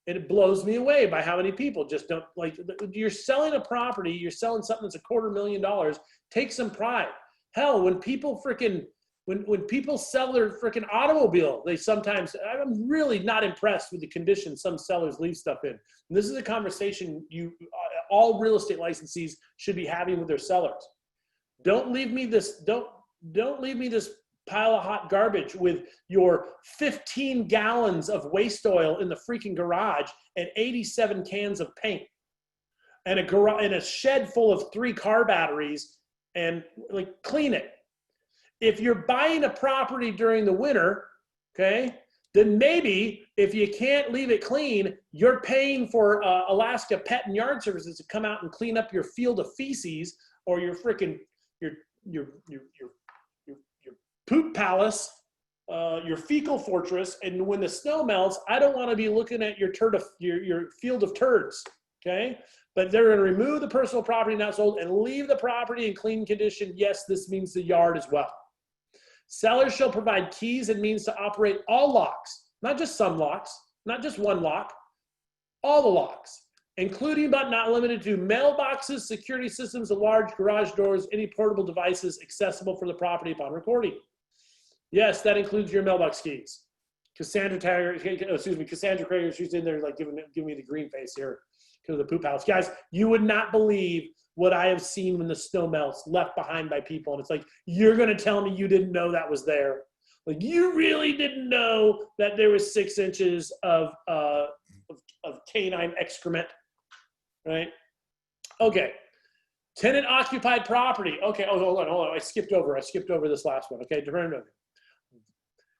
It blows me away by how many people just don't, like, you're selling a property, you're selling something that's $250,000, take some pride. Hell, when people freaking, when people sell their freaking automobile, they sometimes, I'm really not impressed with the condition some sellers leave stuff in. And this is a conversation all real estate licensees should be having with their sellers. Don't leave me this, don't leave me this pile of hot garbage with your 15 gallons of waste oil in the freaking garage and 87 cans of paint and a shed full of 3 car batteries, and like, clean it. If you're buying a property during the winter, okay, then maybe if you can't leave it clean, you're paying for Alaska Pet and Yard Services to come out and clean up your field of feces or your freaking your poop palace, your fecal fortress. And when the snow melts, I don't want to be looking at your field of turds, okay? But they're going to remove the personal property not sold and leave the property in clean condition. Yes, this means the yard as well. Sellers shall provide keys and means to operate all locks, not just some locks, not just one lock, all the locks, including but not limited to mailboxes, security systems, and large garage doors, any portable devices accessible for the property upon recording. Yes, that includes your mailbox keys. Cassandra Krager, she's in there like giving me the green face here because of the poop house. Guys, you would not believe what I have seen when the snow melts, left behind by people. And it's like, you're going to tell me you didn't know that was there. Like, you really didn't know that there was 6 inches of canine excrement, right? Okay. Tenant occupied property. Okay. Oh, hold on. I skipped over this last one. Okay.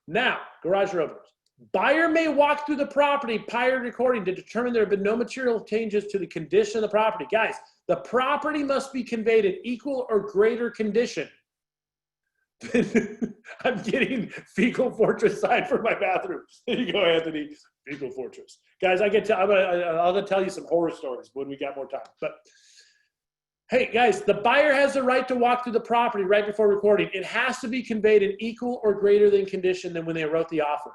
Now, garage door openers. Buyer may walk through the property prior to recording to determine there have been no material changes to the condition of the property. Guys, the property must be conveyed in equal or greater condition. I'm getting fecal fortress sign for my bathroom. There you go, Anthony. Fecal fortress. Guys, I'm gonna tell you some horror stories when we got more time. But hey, guys, the buyer has the right to walk through the property right before recording. It has to be conveyed in equal or greater than condition than when they wrote the offer.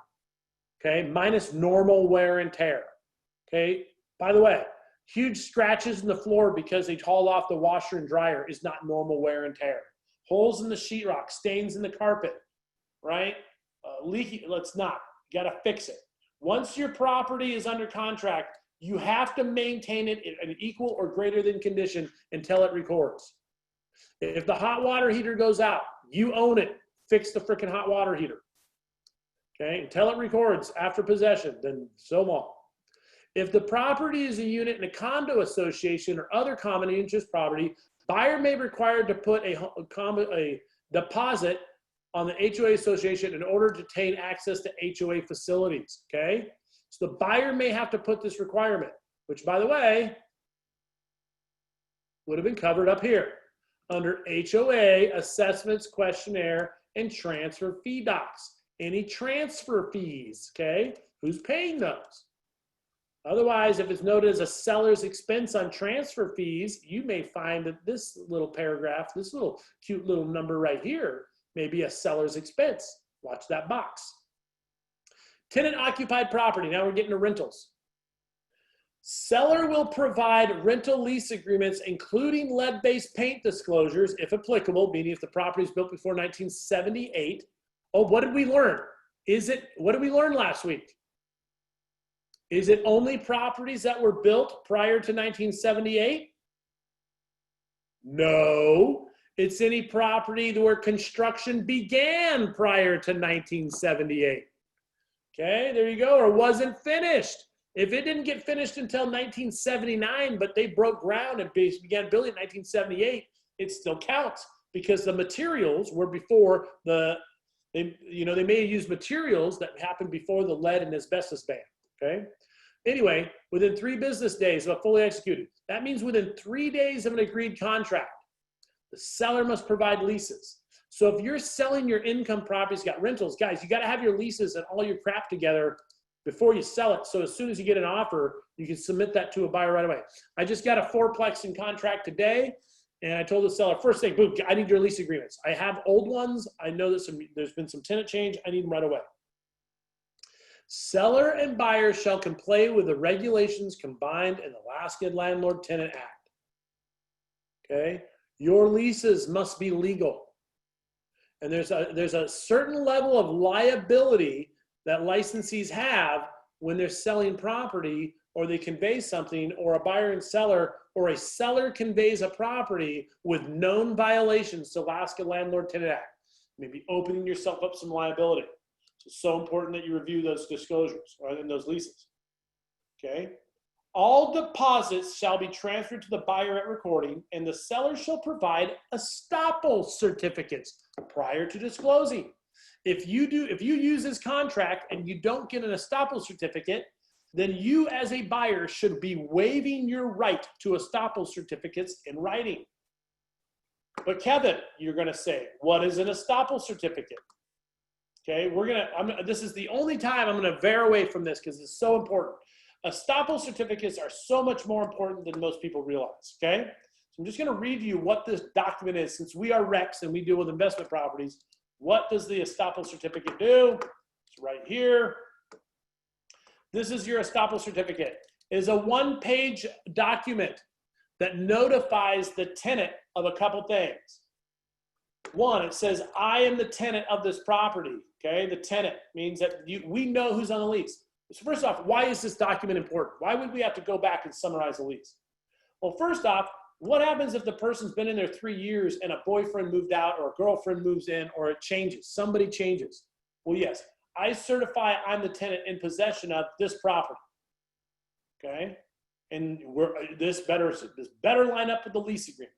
Okay, minus normal wear and tear. Okay, by the way, huge scratches in the floor because they hauled off the washer and dryer is not normal wear and tear. Holes in the sheetrock, stains in the carpet, right? Leaky, let's not. You got to fix it. Once your property is under contract, you have to maintain it in an equal or greater than condition until it records. If the hot water heater goes out, you own it. Fix the freaking hot water heater. Okay, until it records after possession, then so long. If the property is a unit in a condo association or other common interest property, buyer may be required to put a deposit on the HOA association in order to obtain access to HOA facilities, okay? So the buyer may have to put this requirement, which, by the way, would have been covered up here under HOA assessments, questionnaire, and transfer fee docs. Any transfer fees, okay? Who's paying those? Otherwise, if it's noted as a seller's expense on transfer fees, you may find that this little paragraph, this little cute little number right here, may be a seller's expense. Watch that box. Tenant occupied property. Now we're getting to rentals. Seller will provide rental lease agreements, including lead-based paint disclosures, if applicable, meaning if the property is built before 1978. Oh, what did we learn? What did we learn last week? Is it only properties that were built prior to 1978? No, it's any property where construction began prior to 1978. Okay, there you go, or wasn't finished. If it didn't get finished until 1979, but they broke ground and began building in 1978, it still counts. because the materials were before they may have used materials that happened before the lead and asbestos ban, okay? Anyway, within 3 business days of a fully executed, that means within 3 days of an agreed contract, the seller must provide leases. So if you're selling your income properties, got rentals, guys, you got to have your leases and all your crap together before you sell it. So as soon as you get an offer, you can submit that to a buyer right away. I just got a 4-plex in contract today, and I told the seller, first thing, boom, I need your lease agreements. I have old ones. I know that there's been some tenant change. I need them right away. Seller and buyer shall comply with the regulations combined in the Alaska Landlord Tenant Act. Okay? Your leases must be legal. And there's a certain level of liability that licensees have when they're selling property, or they convey something, or a buyer and seller, or a seller conveys a property with known violations to Alaska Landlord Tenant Act. Maybe opening yourself up some liability. It's so important that you review those disclosures and those leases. Okay? All deposits shall be transferred to the buyer at recording, and the seller shall provide estoppel certificates prior to disclosing. If you use this contract and you don't get an estoppel certificate, then you as a buyer should be waiving your right to estoppel certificates in writing. But Kevin, you're going to say, what is an estoppel certificate? Okay, this is the only time I'm going to veer away from this because it's so important. Estoppel certificates are so much more important than most people realize, okay? So I'm just going to read you what this document is. Since we are REX and we deal with investment properties, what does the estoppel certificate do? It's right here. This is your estoppel certificate. It is a 1-page document that notifies the tenant of a couple things. One, it says, I am the tenant of this property, okay? The tenant means that we know who's on the lease. So first off, why is this document important? Why would we have to go back and summarize the lease? Well, first off, what happens if the person's been in there 3 years and a boyfriend moved out or a girlfriend moves in or it changes, somebody changes? Well, yes, I certify I'm the tenant in possession of this property, okay? And this better line up with the lease agreement.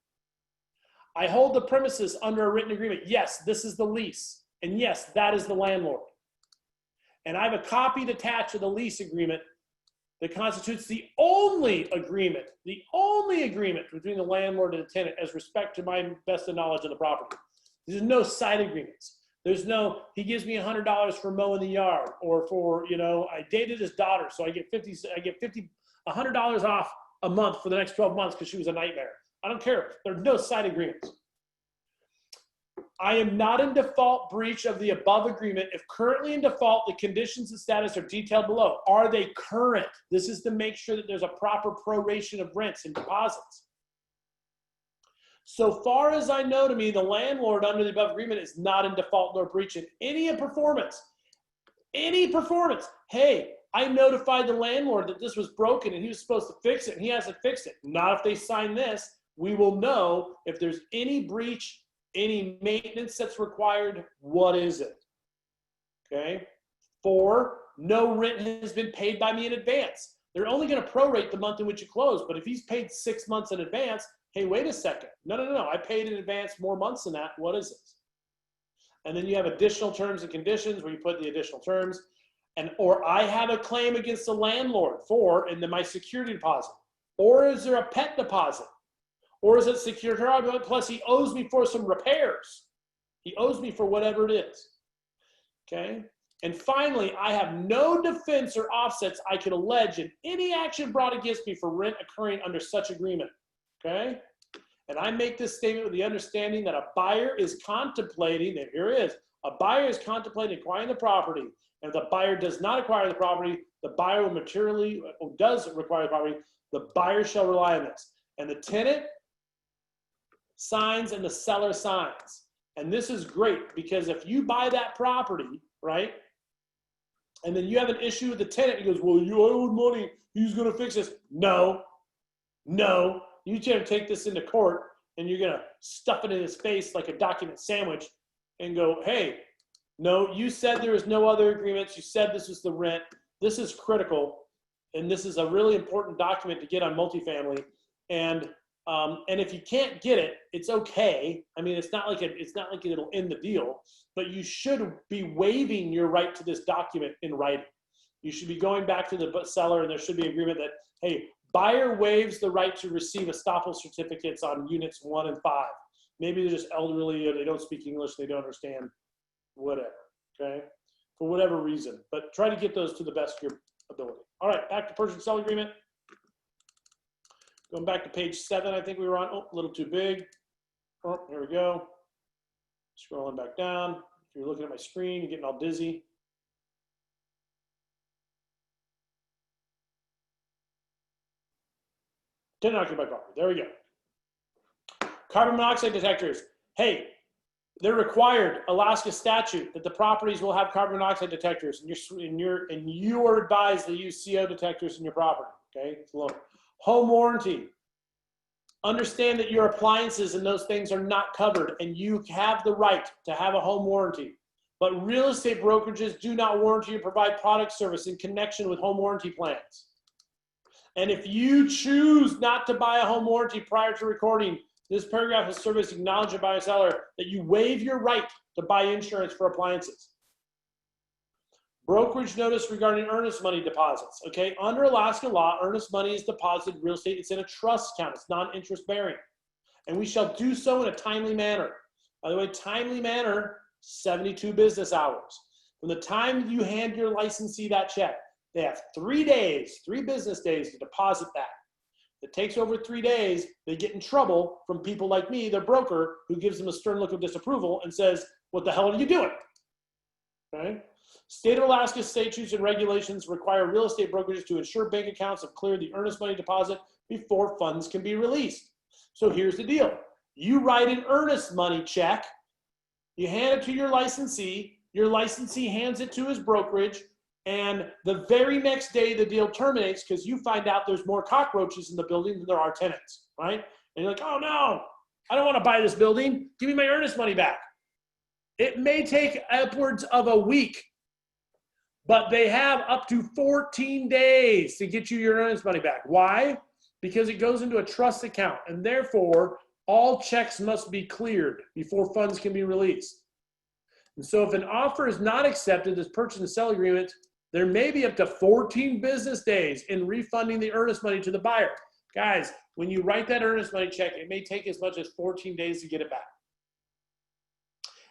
I hold the premises under a written agreement. Yes, this is the lease. And yes, that is the landlord. And I have a copy attached to the lease agreement that constitutes the only agreement between the landlord and the tenant as respect to my best of knowledge of the property. There's no side agreements. There's no, he gives me $100 for mowing the yard, or for, I dated his daughter, so I get $100 off a month for the next 12 months because she was a nightmare. I don't care. There's no side agreements. I am not in default breach of the above agreement if currently in default, the conditions and status are detailed below. Are they current? This is to make sure that there's a proper proration of rents and deposits. So far as I know, to me, the landlord under the above agreement is not in default nor breaching any performance. Any performance. Hey, I notified the landlord that this was broken and he was supposed to fix it and he hasn't fixed it. Not if they sign this. We will know if there's any breach, any maintenance that's required. What is it? Okay. 4, no rent has been paid by me in advance. They're only going to prorate the month in which you close. But if he's paid 6 months in advance, hey, wait a second. No. I paid in advance more months than that. What is this? And then you have additional terms and conditions where you put the additional terms. Or I have a claim against the landlord for, and then my security deposit. Or is there a pet deposit? Or is it security deposit plus he owes me for some repairs? He owes me for whatever it is. Okay? And finally, I have no defense or offsets I can allege in any action brought against me for rent occurring under such agreement. Okay? And I make this statement with the understanding that a buyer is contemplating, and here it is, a buyer is contemplating acquiring the property. And if the buyer does not acquire the property, the buyer does require the property, the buyer shall rely on this. And the tenant signs and the seller signs. And this is great because if you buy that property, right, and then you have an issue with the tenant, he goes, well, you owed money, who's going to fix this? No. You can't take this into court and you're going to stuff it in his face like a document sandwich and go, hey, no, you said there was no other agreements. You said this was the rent. This is critical. And this is a really important document to get on multifamily. And And if you can't get it, it's okay. I mean, it's not like it'll end the deal, but you should be waiving your right to this document in writing. You should be going back to the seller, and there should be agreement that, hey, buyer waives the right to receive estoppel certificates on units 1 and 5. Maybe they're just elderly or they don't speak English, they don't understand, whatever, okay? For whatever reason, but try to get those to the best of your ability. All right, back to purchase and sell agreement. Going back to page 7, I think we were on. Oh, a little too big. Oh, here we go. Scrolling back down. If you're looking at my screen, you're getting all dizzy. Didn't occupy property. There we go. Carbon monoxide detectors. Hey, they're required. Alaska statute that the properties will have carbon monoxide detectors, and you are advised to use CO detectors in your property. Okay, it's low. Home warranty. Understand that your appliances and those things are not covered, and you have the right to have a home warranty. But real estate brokerages do not warranty or provide product service in connection with home warranty plans. And if you choose not to buy a home warranty prior to recording, this paragraph will serve as acknowledgement by a seller that you waive your right to buy insurance for appliances. Brokerage notice regarding earnest money deposits. Okay, under Alaska law, earnest money is deposited in real estate. It's in a trust account. It's non-interest bearing. And we shall do so in a timely manner. By the way, timely manner, 72 business hours. From the time you hand your licensee that check, they have 3 days, 3 business days to deposit that. If it takes over 3 days, they get in trouble from people like me, their broker, who gives them a stern look of disapproval and says, what the hell are you doing? Okay? State of Alaska statutes and regulations require real estate brokerages to ensure bank accounts have cleared the earnest money deposit before funds can be released. So here's the deal. You write an earnest money check, you hand it to your licensee hands it to his brokerage, and the very next day the deal terminates because you find out there's more cockroaches in the building than there are tenants, right? And you're like, oh no, I don't want to buy this building. Give me my earnest money back. It may take upwards of a week, but they have up to 14 days to get you your earnest money back. Why? Because it goes into a trust account, and therefore all checks must be cleared before funds can be released. And so if an offer is not accepted as purchase and sell agreement, there may be up to 14 business days in refunding the earnest money to the buyer. Guys, when you write that earnest money check, it may take as much as 14 days to get it back.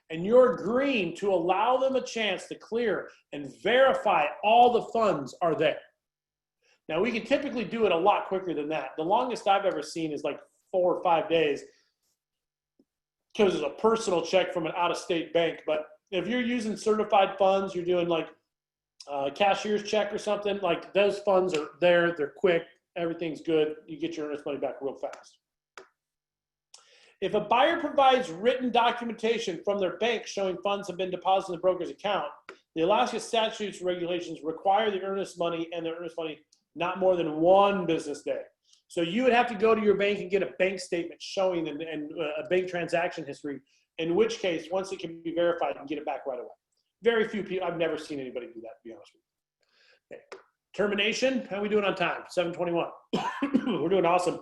And you're agreeing to allow them a chance to clear and verify all the funds are there. Now, we can typically do it a lot quicker than that. The longest I've ever seen is like 4 or 5 days because it's a personal check from an out-of-state bank. But if you're using certified funds, you're doing like a cashier's check or something, like those funds are there, they're quick, everything's good, you get your earnest money back real fast. If a buyer provides written documentation from their bank showing funds have been deposited in the broker's account, the Alaska statutes and regulations require the earnest money and the earnest money not more than 1 business day. So you would have to go to your bank and get a bank statement showing and a bank transaction history, in which case, once it can be verified, you can get it back right away. Very few people, I've never seen anybody do that, to be honest with you. Okay. Termination, how are we doing on time? 7:21. We're doing awesome.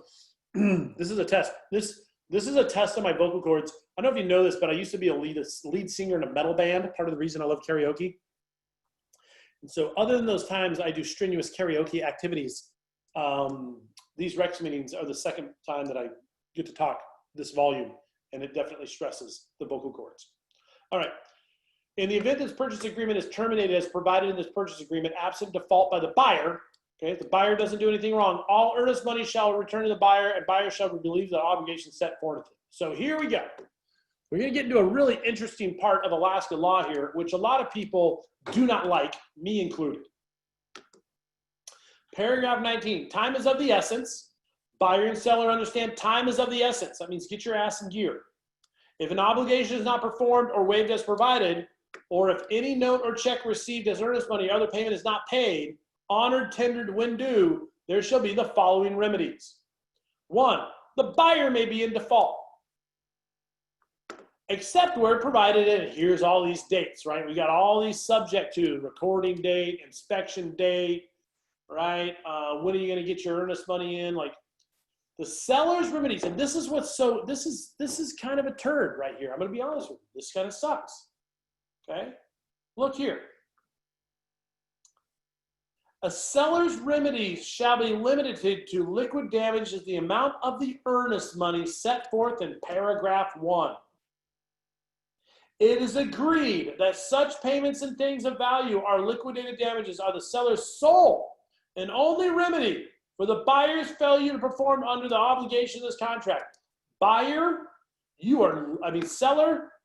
This is a test. This is a test on my vocal cords. I don't know if you know this, but I used to be a lead singer in a metal band, part of the reason I love karaoke. And so other than those times I do strenuous karaoke activities, these Rex meetings are the second time that I get to talk this volume, and it definitely stresses the vocal cords. All right. In the event this purchase agreement is terminated as provided in this purchase agreement, absent default by the buyer, okay, if the buyer doesn't do anything wrong, all earnest money shall return to the buyer, and buyer shall relieve the obligation set forth. So here we go. We're going to get into a really interesting part of Alaska law here, which a lot of people do not like, me included. Paragraph 19, time is of the essence. Buyer and seller understand time is of the essence. That means get your ass in gear. If an obligation is not performed or waived as provided, or if any note or check received as earnest money or other payment is not paid, honored, tendered when due, there shall be the following remedies. 1, the buyer may be in default, except where provided, and here's all these dates, right? We got all these subject to recording date, inspection date, right? When are you going to get your earnest money in? Like, The seller's remedies, and this is what's so, this is kind of a turd right here. I'm going to be honest with you. This kind of sucks. Okay? Look here. A seller's remedies shall be limited to liquid damage as the amount of the earnest money set forth in paragraph 1. It is agreed that such payments and things of value are liquidated damages are the seller's sole and only remedy for the buyer's failure to perform under the obligation of this contract. Seller,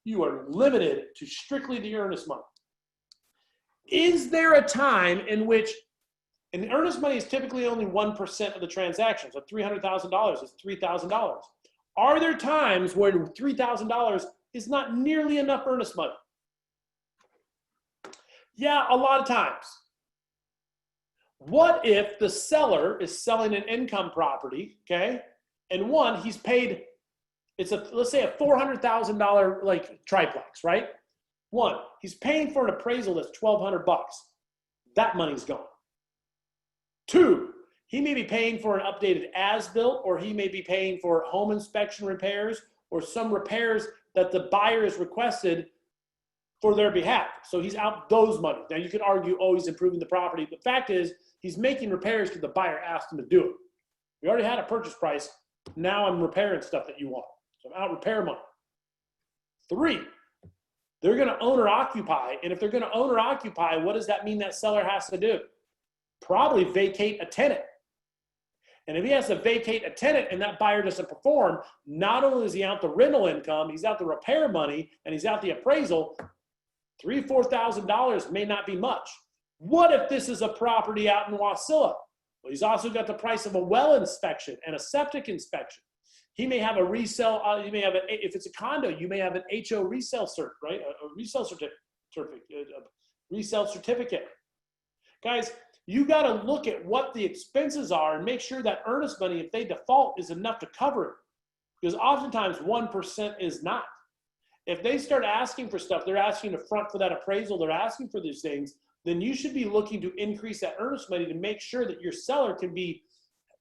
you are limited to strictly the earnest money. Is there a time in which, and earnest money is typically only 1% of the transaction, so $300,000 is $3,000. Are there times where $3,000 is not nearly enough earnest money? Yeah, a lot of times. What if the seller is selling an income property, okay? And one, he's paid, let's say a $400,000 like triplex, right? One, he's paying for an appraisal that's $1,200. That money's gone. Two, he may be paying for an updated as-built, or he may be paying for home inspection repairs or some repairs that the buyer has requested for their behalf. So he's out those money. Now you could argue, oh, he's improving the property. The fact is, he's making repairs because the buyer asked him to do it. We already had a purchase price. Now I'm repairing stuff that you want. So I'm out repair money. Three, they're going to owner occupy. And if they're going to owner occupy, what does that mean that seller has to do? Probably vacate a tenant. And if he has to vacate a tenant and that buyer doesn't perform, not only is he out the rental income, he's out the repair money, and he's out the appraisal. $3,000 or $4,000 may not be much. What if this is a property out in Wasilla? Well, he's also got the price of a well inspection and a septic inspection. He may have a resale, if it's a condo, you may have an HO resale cert, right? A resale certificate. Guys, you got to look at what the expenses are and make sure that earnest money, if they default, is enough to cover it. Because oftentimes 1% is not. If they start asking for stuff, they're asking to front for that appraisal, they're asking for these things, then you should be looking to increase that earnest money to make sure that your seller can be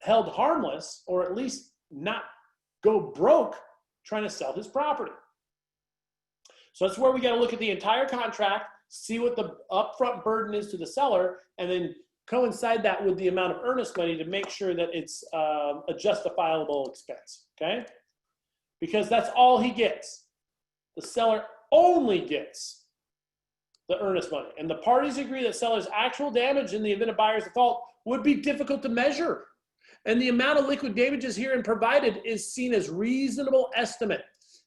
held harmless, or at least not go broke trying to sell his property. So that's where we got to look at the entire contract, see what the upfront burden is to the seller, and then coincide that with the amount of earnest money to make sure that it's a justifiable expense, okay? Because that's all he gets. The seller only gets the earnest money. And the parties agree that seller's actual damage in the event of buyer's default would be difficult to measure. And the amount of liquid damages herein provided is seen as reasonable estimate.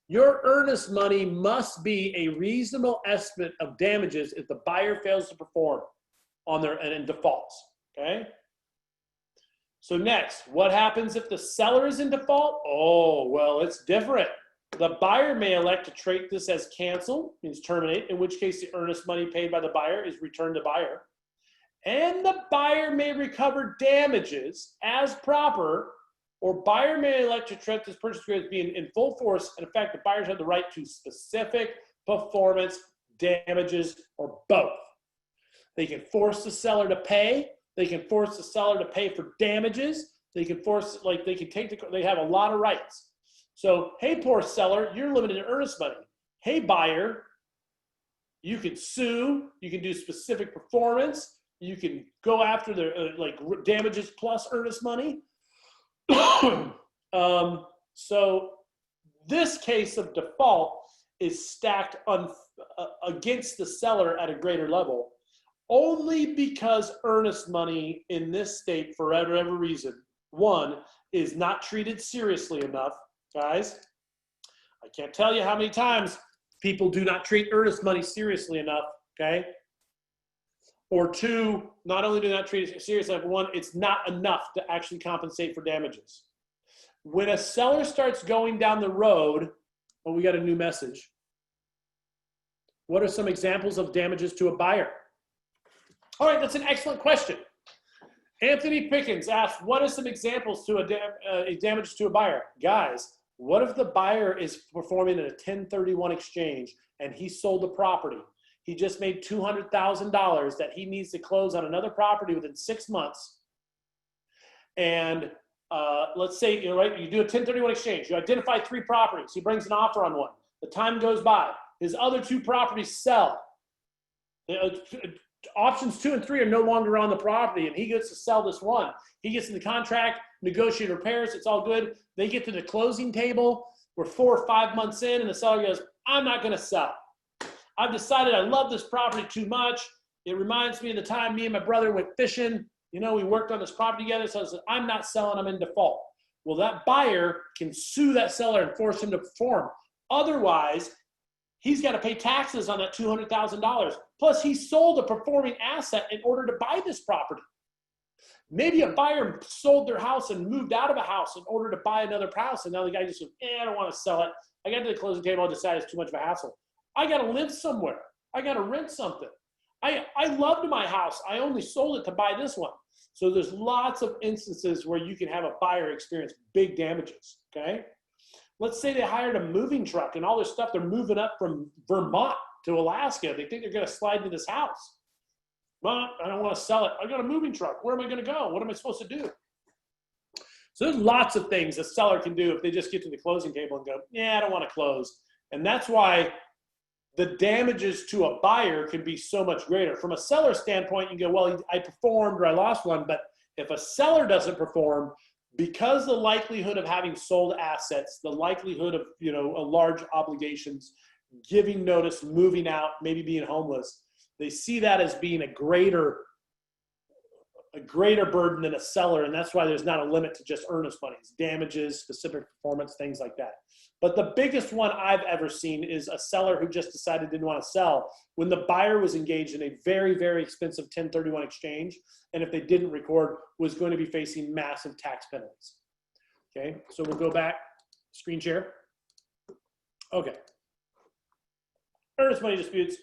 Your earnest money must be a reasonable estimate of damages if the buyer fails to perform on their and defaults, okay? So next, what happens if the seller is in default? Oh, well, it's different. The buyer may elect to treat this as cancel, means terminate, in which case the earnest money paid by the buyer is returned to buyer. And the buyer may recover damages as proper, or buyer may elect to treat this purchase agreement as being in full force, and in fact, the buyers have the right to specific performance damages, or both. They can force the seller to pay. They can force the seller to pay for damages. They can force, they have a lot of rights. So, hey, poor seller, you're limited to earnest money. Hey, buyer, you can sue. You can do specific performance. You can go after the damages plus earnest money. So this case of default is stacked against the seller at a greater level, only because earnest money in this state, for whatever reason, one, is not treated seriously enough. Guys, I can't tell you how many times people do not treat earnest money seriously enough, okay? Or two, not only do not treat it seriously enough, one, it's not enough to actually compensate for damages. When a seller starts going down the road, well, we got a new message. What are some examples of damages to a buyer? All right, that's an excellent question. Anthony Pickens asked, what are some examples to a damage to a buyer? Guys, what if the buyer is performing a 1031 exchange and he sold the property? He just made $200,000 that he needs to close on another property within 6 months. And let's say, you know, right, you do a 1031 exchange. You identify 3 properties. He brings an offer on one. The time goes by. His other 2 properties sell. Options 2 and 3 are no longer on the property, and he gets to sell this one. He gets in the contract, negotiate repairs. It's all good. They get to the closing table. We're 4 or 5 months in, and the seller goes, I'm not going to sell. I've decided I love this property too much. It reminds me of the time me and my brother went fishing. You know, we worked on this property together, so I said, I'm not selling, I'm in default. Well, that buyer can sue that seller and force him to perform. Otherwise, he's got to pay taxes on that $200,000. Plus, he sold a performing asset in order to buy this property. Maybe a buyer sold their house and moved out of a house in order to buy another house, and now the guy just said, I don't want to sell it. I got to the closing table, I decided it's too much of a hassle. I got to live somewhere. I got to rent something. I loved my house. I only sold it to buy this one. So there's lots of instances where you can have a buyer experience big damages, okay? Let's say they hired a moving truck and all this stuff, they're moving up from Vermont to Alaska. They think they're going to slide into this house. But I don't want to sell it. I got a moving truck. Where am I going to go? What am I supposed to do? So there's lots of things a seller can do if they just get to the closing table and go, yeah, I don't want to close. And that's why the damages to a buyer can be so much greater. From a seller standpoint, you go, well, I performed or I lost one. But if a seller doesn't perform, because the likelihood of having sold assets, the likelihood of, you know, a large obligations, giving notice, moving out, maybe being homeless, they see that as being a greater burden than a seller. And that's why there's not a limit to just earnest money. It's damages, specific performance, things like that. But the biggest one I've ever seen is a seller who just decided didn't want to sell when the buyer was engaged in a very, very expensive 1031 exchange. And if they didn't record, was going to be facing massive tax penalties. Okay, so we'll go back, screen share. Okay. Earnest money disputes.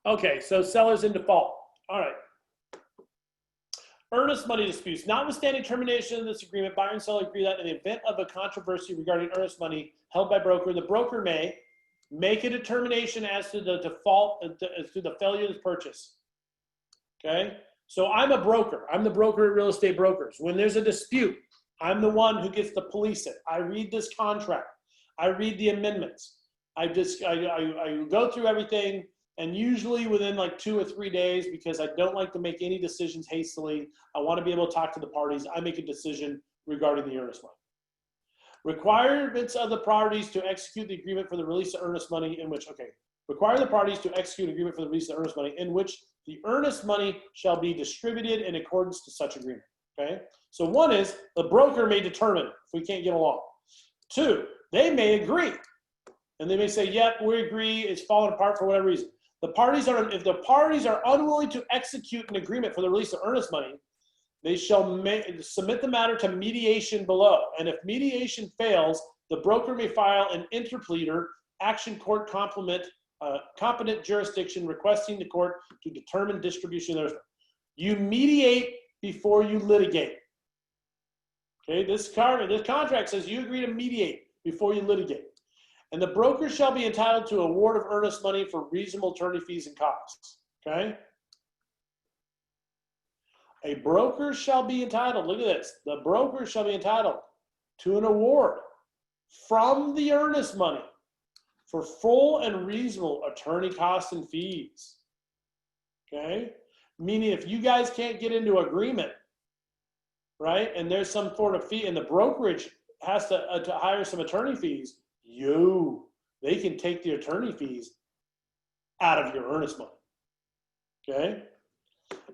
Okay, so sellers in default. All right. Earnest money disputes. Notwithstanding termination of this agreement, buyer and seller agree that in the event of a controversy regarding earnest money held by broker, the broker may make a determination as to the default, as to the failure of the purchase. Okay? So I'm a broker. I'm the broker at Real Estate Brokers. When there's a dispute, I'm the one who gets to police it. I read this contract. I read the amendments. I go through everything. And usually within like 2 or 3 days, because I don't like to make any decisions hastily, I want to be able to talk to the parties. I make a decision regarding the earnest money. Requirements of the parties to execute the agreement for the release of earnest money in which, require the parties to execute an agreement for the release of earnest money in which the earnest money shall be distributed in accordance to such agreement, okay? So one is the broker may determine if we can't get along. 2, they may agree. And they may say, yep, we agree, it's falling apart for whatever reason. If the parties are unwilling to execute an agreement for the release of earnest money, they shall submit the matter to mediation below. And if mediation fails, the broker may file an interpleader action court competent jurisdiction requesting the court to determine distribution of earnest money. You mediate before you litigate. Okay, this contract says you agree to mediate before you litigate. And the broker shall be entitled to award of earnest money for reasonable attorney fees and costs, okay? A broker shall be entitled, look at this, the broker shall be entitled to an award from the earnest money for full and reasonable attorney costs and fees, okay? Meaning if you guys can't get into agreement, right, and there's some sort of fee, and the brokerage has to hire some attorney fees, they can take the attorney fees out of your earnest money, okay?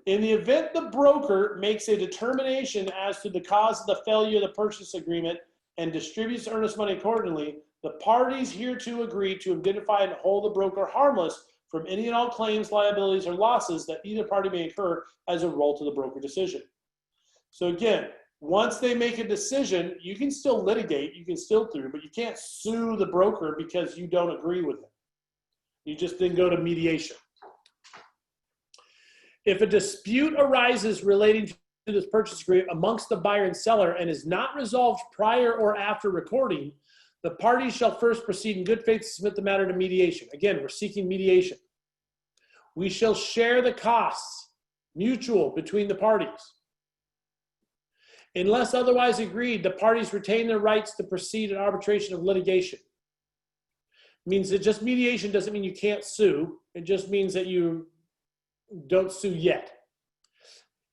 In the event the broker makes a determination as to the cause of the failure of the purchase agreement and distributes earnest money accordingly, the parties hereto agree to indemnify and hold the broker harmless from any and all claims, liabilities, or losses that either party may incur as a result of the broker decision. So again, once they make a decision, you can still litigate, you can still sue, but you can't sue the broker because you don't agree with it. You just then go to mediation. If a dispute arises relating to this purchase agreement amongst the buyer and seller and is not resolved prior or after recording, the parties shall first proceed in good faith to submit the matter to mediation. Again, we're seeking mediation. We shall share the costs, mutual, between the parties. Unless otherwise agreed, the parties retain their rights to proceed in arbitration of litigation. Means that just mediation doesn't mean you can't sue. It just means that you don't sue yet.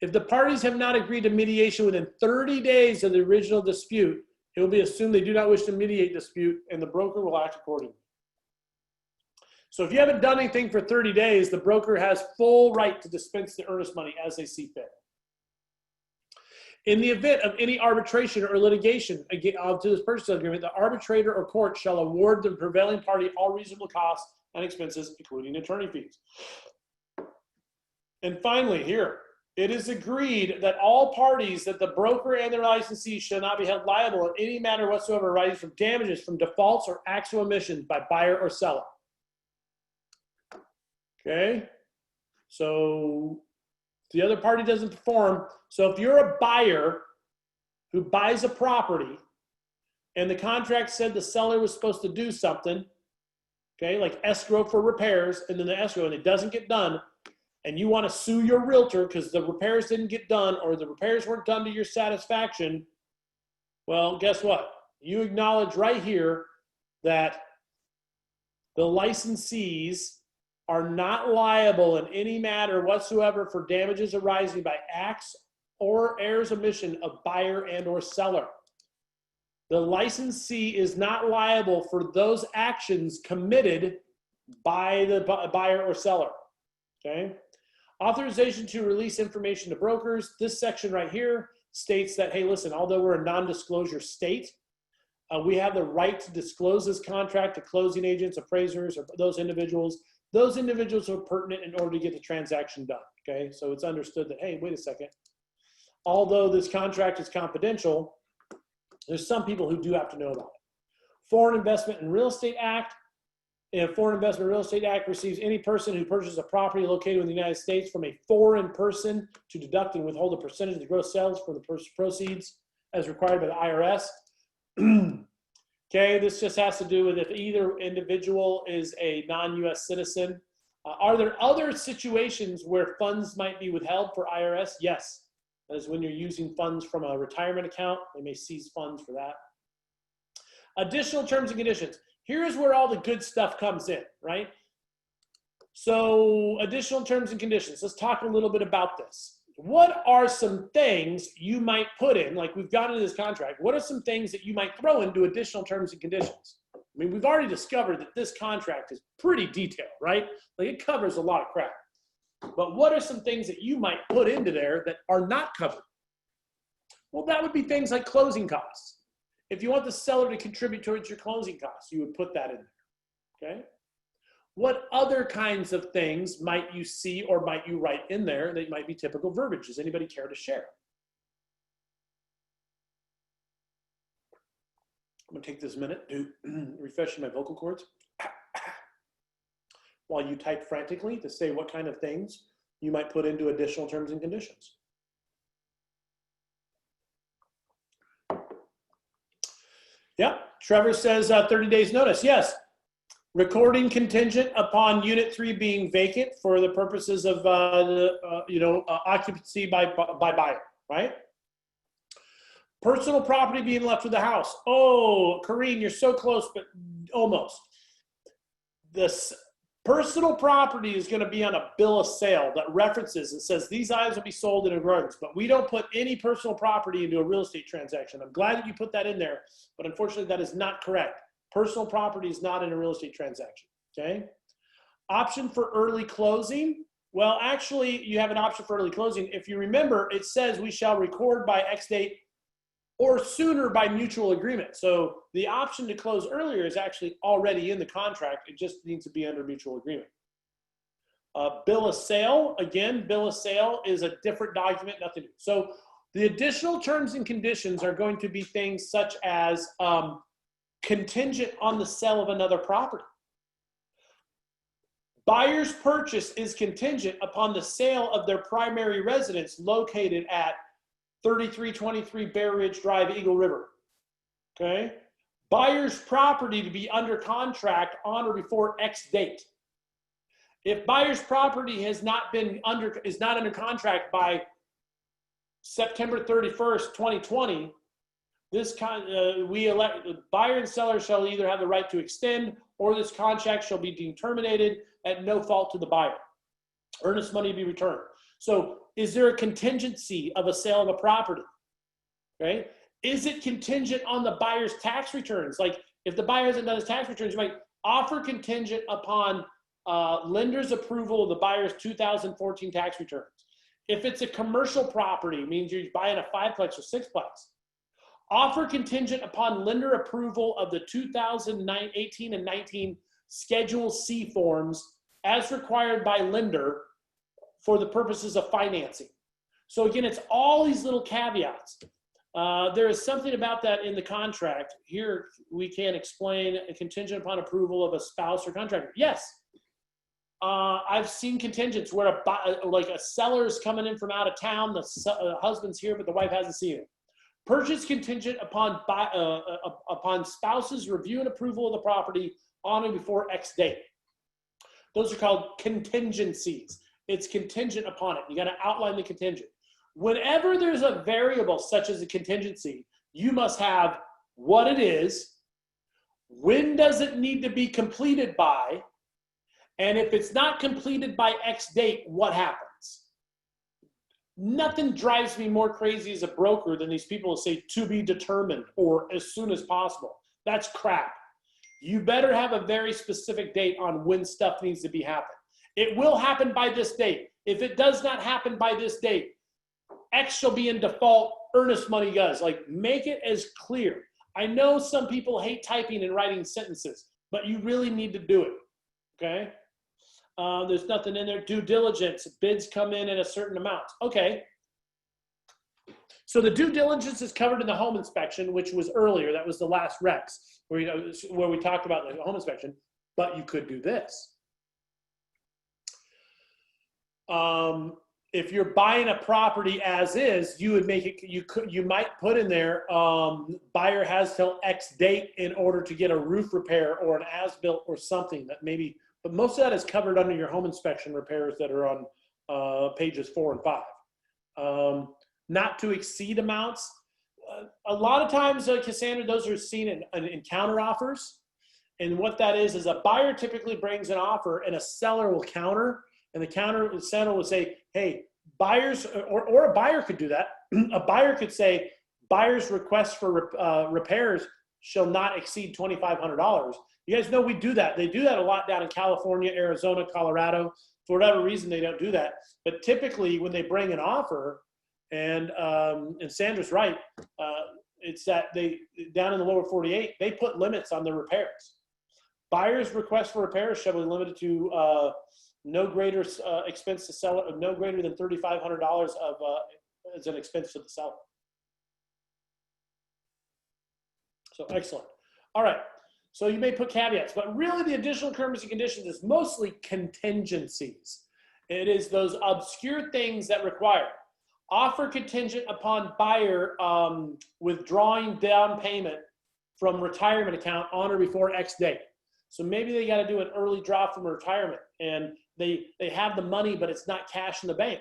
If the parties have not agreed to mediation within 30 days of the original dispute, it will be assumed they do not wish to mediate dispute, and the broker will act accordingly. So if you haven't done anything for 30 days, the broker has full right to dispense the earnest money as they see fit. In the event of any arbitration or litigation to this purchase agreement, the arbitrator or court shall award the prevailing party all reasonable costs and expenses, including attorney fees. And finally, here, it is agreed that all parties, that the broker and their licensee shall not be held liable in any manner whatsoever arising from damages from defaults or acts of omissions by buyer or seller. Okay, so the other party doesn't perform. So if you're a buyer who buys a property and the contract said the seller was supposed to do something, okay, like escrow for repairs, and then the escrow, and it doesn't get done, and you want to sue your realtor because the repairs didn't get done or the repairs weren't done to your satisfaction, well, guess what? You acknowledge right here that the licensees are not liable in any matter whatsoever for damages arising by acts or errors of omission of buyer and or seller. The licensee is not liable for those actions committed by the buyer or seller, okay? Authorization to release information to brokers. This section right here states that, hey, listen, although we're a non-disclosure state, we have the right to disclose this contract to closing agents, appraisers, or those individuals. Those individuals are pertinent in order to get the transaction done, okay? So it's understood that, hey, wait a second. Although this contract is confidential, there's some people who do have to know about it. Foreign Investment and Real Estate Act. If Foreign Investment and Real Estate Act receives any person who purchases a property located in the United States from a foreign person to deduct and withhold a percentage of the gross sales from the proceeds as required by the IRS. Okay, this just has to do with if either individual is a non-US citizen. Are there other situations where funds might be withheld for IRS? Yes. That is when you're using funds from a retirement account. They may seize funds for that. Additional terms and conditions. Here's where all the good stuff comes in, right? So additional terms and conditions. Let's talk a little bit about this. What are some things you might put in, like we've got into this contract, what are some things that you might throw into additional terms and conditions? I mean, we've already discovered that this contract is pretty detailed, right? Like it covers a lot of crap. But what are some things that you might put into there that are not covered? Well, that would be things like closing costs. If you want the seller to contribute towards your closing costs, you would put that in there, okay? What other kinds of things might you see or might you write in there that might be typical verbiage? Does anybody care to share? I'm gonna take this minute to refresh my vocal cords while you type frantically to say what kind of things you might put into additional terms and conditions. Yeah, Trevor says 30 days notice. Yes. Recording contingent upon Unit 3 being vacant for the purposes of occupancy by buyer, right? Personal property being left with the house. Oh, Corrine, you're so close, but almost. This personal property is going to be on a bill of sale that references and says these items will be sold in accordance, but we don't put any personal property into a real estate transaction. I'm glad that you put that in there, but unfortunately that is not correct. Personal property is not in a real estate transaction, okay? Option for early closing. Well, actually, you have an option for early closing. If you remember, it says we shall record by X date or sooner by mutual agreement. So the option to close earlier is actually already in the contract. It just needs to be under mutual agreement. Bill of sale, again, bill of sale is a different document, nothing new. So the additional terms and conditions are going to be things such as contingent on the sale of another property. Buyer's purchase is contingent upon the sale of their primary residence located at 3323 Bear Ridge Drive, Eagle River. Okay? Buyer's property to be under contract on or before X date. If buyer's property has not been is not under contract by September 31st, 2020, the buyer and seller shall either have the right to extend or this contract shall be deemed terminated at no fault to the buyer. Earnest money be returned. So is there a contingency of a sale of a property? Okay. Is it contingent on the buyer's tax returns? Like if the buyer hasn't done his tax returns, you might offer contingent upon lender's approval of the buyer's 2014 tax returns. If it's a commercial property, means you're buying a 5-plex or 6-plex. Offer contingent upon lender approval of the 2018 and 19 Schedule C forms as required by lender for the purposes of financing. So again, it's all these little caveats. There is something about that in the contract. Here we can explain a contingent upon approval of a spouse or contractor. Yes, I've seen contingents where a seller's coming in from out of town, the husband's here, but the wife hasn't seen it. Purchase contingent upon spouse's review and approval of the property on and before X date. Those are called contingencies. It's contingent upon it. You got to outline the contingent. Whenever there's a variable such as a contingency, you must have what it is, when does it need to be completed by, and if it's not completed by X date, what happens? Nothing drives me more crazy as a broker than these people who say to be determined or as soon as possible. That's crap. You better have a very specific date on when stuff needs to be happened. It will happen by this date. If it does not happen by this date, X shall be in default, earnest money does. Like, make it as clear. I know some people hate typing and writing sentences, but you really need to do it, okay? There's nothing in there. Due diligence, bids come in at a certain amount. Okay. So the due diligence is covered in the home inspection, which was earlier. That was the last Rex, where we talked about the home inspection, but you could do this. If you're buying a property as is, you would make it, you might put in there, buyer has till X date in order to get a roof repair or an as-built or something that maybe, but most of that is covered under your home inspection repairs that are on pages 4 and 5. Not to exceed amounts. A lot of times, Cassandra, those are seen in counter offers. And what that is a buyer typically brings an offer and a seller will counter. And the seller will say, hey, buyers, or a buyer could do that. A buyer could say, buyer's request for repairs shall not exceed $2,500. You guys know we do that. They do that a lot down in California, Arizona, Colorado. For whatever reason, they don't do that. But typically, when they bring an offer, and Sandra's right, it's that they, down in the lower 48, they put limits on the repairs. Buyer's request for repairs shall be limited to no greater expense to seller, no greater than $3,500 as an expense to the seller. So excellent. All right. So you may put caveats, but really the additional terms and conditions is mostly contingencies. It is those obscure things that require offer contingent upon buyer withdrawing down payment from retirement account on or before X date. So maybe they got to do an early draw from retirement and they have the money, but it's not cash in the bank.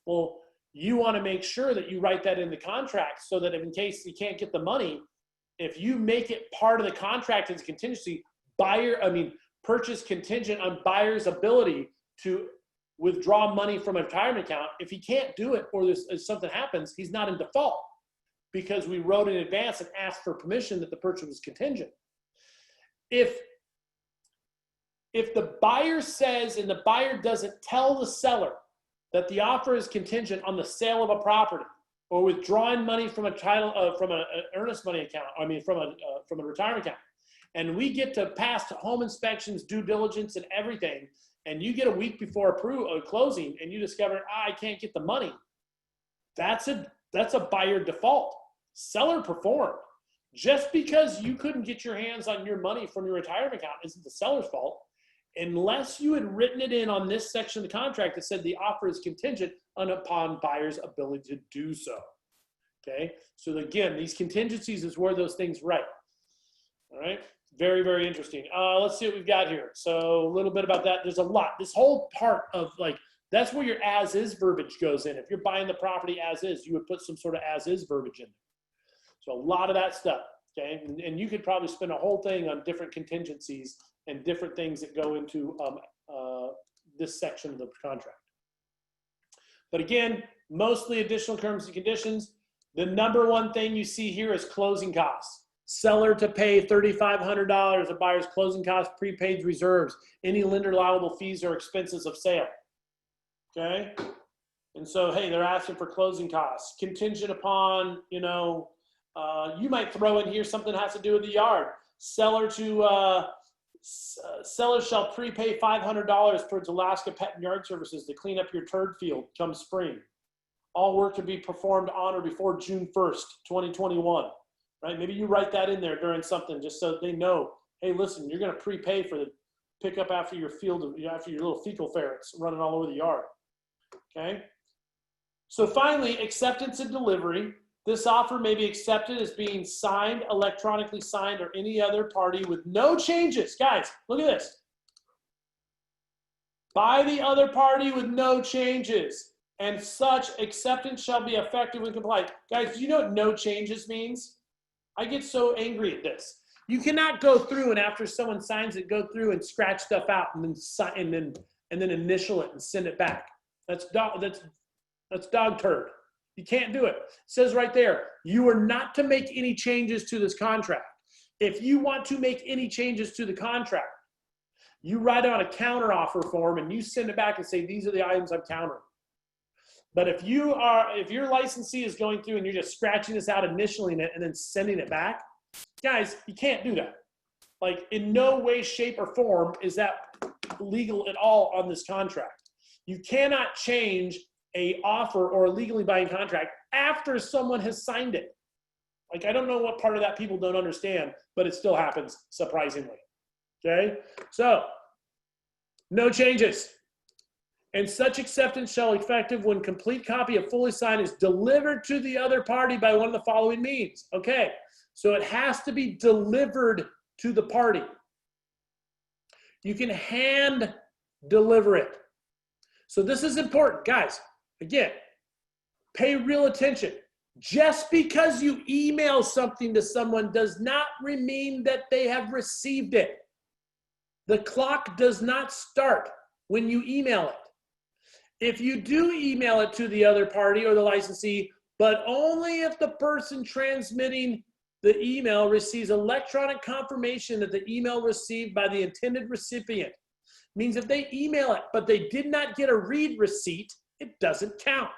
Well, you want to make sure that you write that in the contract so that in case you can't get the money, if you make it part of the contract as a contingency, purchase contingent on buyer's ability to withdraw money from a retirement account. If he can't do it or if something happens, he's not in default because we wrote in advance and asked for permission that the purchase was contingent. If the buyer says and the buyer doesn't tell the seller that the offer is contingent on the sale of a property or withdrawing money from from an earnest money account, from a retirement account, and we get to pass home inspections, due diligence, and everything, and you get a week before closing, and you discover I can't get the money, that's a buyer default. Seller performed. Just because you couldn't get your hands on your money from your retirement account isn't the seller's fault, unless you had written it in on this section of the contract that said the offer is contingent upon buyer's ability to do so. Okay, so again, these contingencies is where those things right. All right, very, very interesting. Let's see what we've got here. So a little bit about that. There's a lot. This whole part of like That's where your as is verbiage goes in. If you're buying the property as is, you would put some sort of as is verbiage in there. So a lot of that stuff, okay? And you could probably spend a whole thing on different contingencies and different things that go into this section of the contract. But again, mostly additional terms and conditions. The number one thing you see here is closing costs. Seller to pay $3,500 of buyer's closing costs, prepaid reserves, any lender allowable fees or expenses of sale. Okay? And so, hey, they're asking for closing costs. Contingent upon, you know, you might throw in here something that has to do with the yard. Seller shall prepay $500 towards Alaska Pet and Yard Services to clean up your turd field come spring. All work to be performed on or before June 1st, 2021. Right? Maybe you write that in there during something just so they know, hey, listen, you're going to prepay for the pickup after your field, after your little fecal ferrets running all over the yard. Okay? So finally, acceptance and delivery. This offer may be accepted as being signed, electronically signed, or any other party with no changes. Guys, look at this. By the other party with no changes, and such acceptance shall be effective when compliant. Guys, do you know what no changes means? I get so angry at this. You cannot go through and after someone signs it, go through and scratch stuff out and then initial it and send it back. That's dog turd. You can't do it. It says right there, you are not to make any changes to this contract. If you want to make any changes to the contract, you write on a counter offer form and you send it back and say, these are the items I'm countering. But if your licensee is going through and you're just scratching this out, initialing it, and then sending it back, guys, you can't do that. Like in no way, shape, or form is that legal at all on this contract. You cannot change a offer or a legally binding contract after someone has signed it. Like, I don't know what part of that people don't understand, but it still happens, surprisingly. Okay? So, no changes. And such acceptance shall be effective when complete copy of fully signed is delivered to the other party by one of the following means. Okay, so it has to be delivered to the party. You can hand deliver it. So this is important, guys. Again, pay real attention. Just because you email something to someone does not mean that they have received it. The clock does not start when you email it. If you do email it to the other party or the licensee, but only if the person transmitting the email receives electronic confirmation that the email received by the intended recipient. Means if they email it, but they did not get a read receipt, it doesn't count.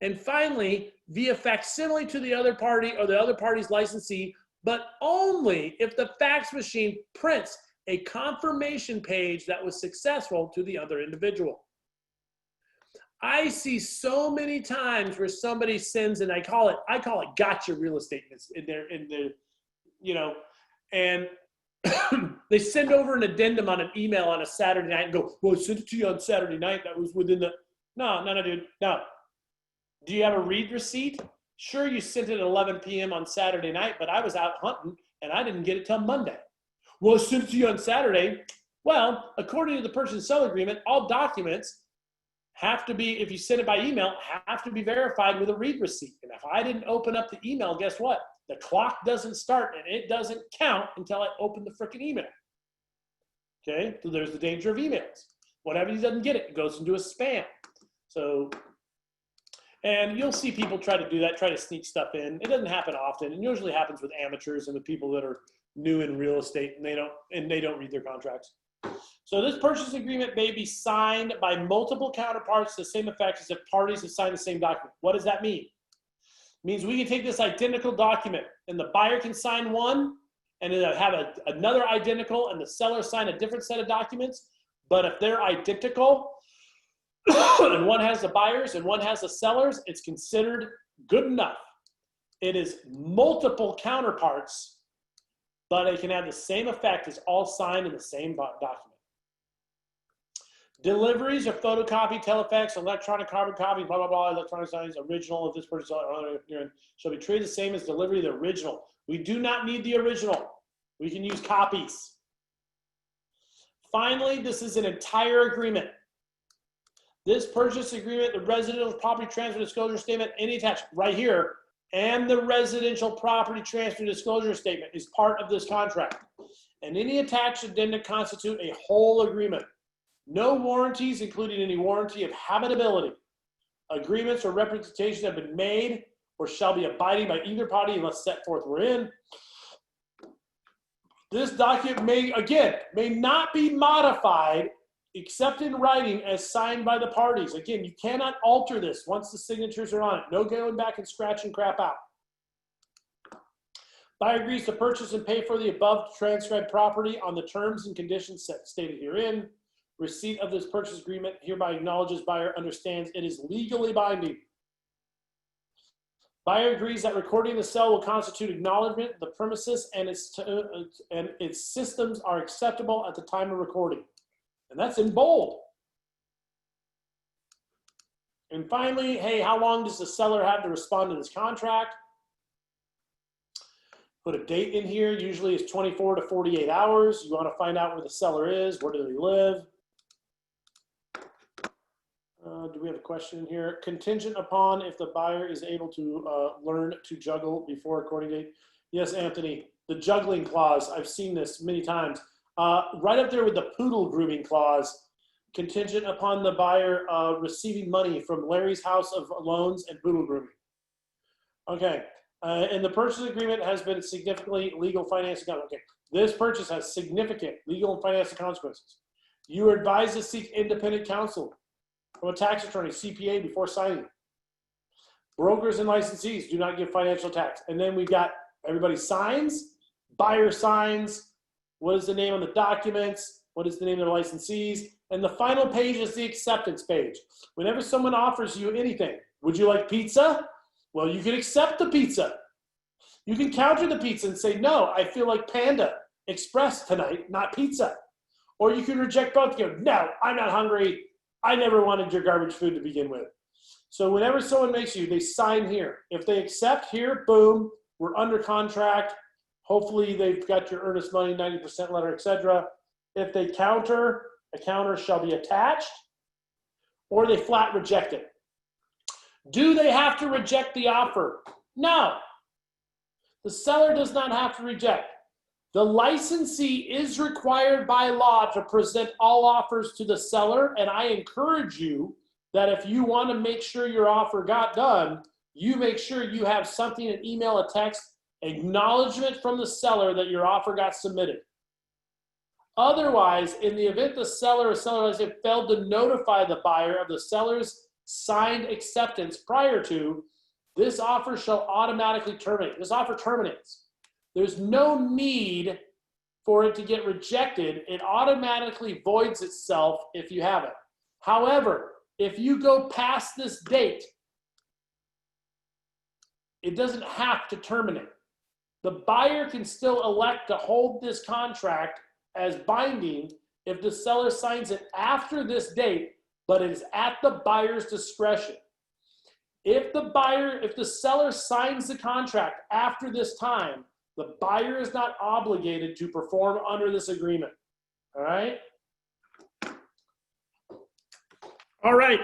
And finally, via facsimile to the other party or the other party's licensee, but only if the fax machine prints a confirmation page that was successful to the other individual. I see so many times where somebody sends, and I call it gotcha real estate in their, you know, and they send over an addendum on an email on a Saturday night and go, well, I sent it to you on Saturday night. That was within the, no, dude, no. Do you have a read receipt? Sure, you sent it at 11 p.m. on Saturday night, but I was out hunting and I didn't get it till Monday. Well, I sent it to you on Saturday. Well, according to the purchase and sale agreement, all documents have to be, if you send it by email, have to be verified with a read receipt. And if I didn't open up the email, guess what? The clock doesn't start and it doesn't count until I open the freaking email. Okay, so there's the danger of emails. Whatever he doesn't get it, it goes into a spam. So, and you'll see people try to do that, try to sneak stuff in. It doesn't happen often. It usually happens with amateurs and the people that are new in real estate and they don't read their contracts. So this purchase agreement may be signed by multiple counterparts to the same effect as if parties have signed the same document. What does that mean? It means we can take this identical document and the buyer can sign one and then have another identical and the seller sign a different set of documents. But if they're identical and one has the buyers and one has the sellers, it's considered good enough. It is multiple counterparts, but it can have the same effect as all signed in the same document. Deliveries are photocopy, telefax, electronic carbon copy, blah, blah, blah, electronic signings, original of this person shall be treated the same as delivery of the original. We do not need the original. We can use copies. Finally, this is an entire agreement. This purchase agreement, the residential property transfer disclosure statement, any attached right here, and the residential property transfer disclosure statement is part of this contract. And any attached addenda constitute a whole agreement. No warranties, including any warranty of habitability. Agreements or representations have been made or shall be abiding by either party unless set forth wherein. This document may not be modified except in writing as signed by the parties. Again, you cannot alter this once the signatures are on it. No going back and scratching crap out. Buyer agrees to purchase and pay for the above transcribed property on the terms and conditions stated herein. Receipt of this purchase agreement hereby acknowledges buyer understands it is legally binding. Buyer agrees that recording the sale will constitute acknowledgement the premises and its systems are acceptable at the time of recording. And that's in bold. And finally, hey, how long does the seller have to respond to this contract? Put a date in here. Usually it's 24 to 48 hours. You want to find out where the seller is. Where do they live? Do we have a question here? Contingent upon if the buyer is able to learn to juggle before recording date. Yes, Anthony, the juggling clause. I've seen this many times. Right up there with the poodle grooming clause. Contingent upon the buyer receiving money from Larry's House of Loans and poodle grooming. Okay. And the purchase agreement has been significantly legal financial. Okay. This purchase has significant legal and financial consequences. You are advised to seek independent counsel from a tax attorney, CPA, before signing. Brokers and licensees do not give financial tax. And then we've got everybody signs, buyer signs, what is the name on the documents, what is the name of the licensees, and the final page is the acceptance page. Whenever someone offers you anything, would you like pizza? Well, you can accept the pizza. You can counter the pizza and say, no, I feel like Panda Express tonight, not pizza. Or you can reject both. Go, no, I'm not hungry. I never wanted your garbage food to begin with. So whenever someone makes you, they sign here. If they accept here, boom, we're under contract. Hopefully they've got your earnest money, 90% letter, etc. If they counter, a counter shall be attached, or they flat reject it. Do they have to reject the offer? No. The seller does not have to reject. The licensee is required by law to present all offers to the seller, and I encourage you that if you want to make sure your offer got done, you make sure you have something, an email, a text, acknowledgement from the seller that your offer got submitted. Otherwise, in the event the seller or seller has failed to notify the buyer of the seller's signed acceptance prior to, this offer shall automatically terminate. This offer terminates. There's no need for it to get rejected. It automatically voids itself if you have it. However, if you go past this date, it doesn't have to terminate. The buyer can still elect to hold this contract as binding if the seller signs it after this date, but it is at the buyer's discretion. If the seller signs the contract after this time, the buyer is not obligated to perform under this agreement. All right? All right.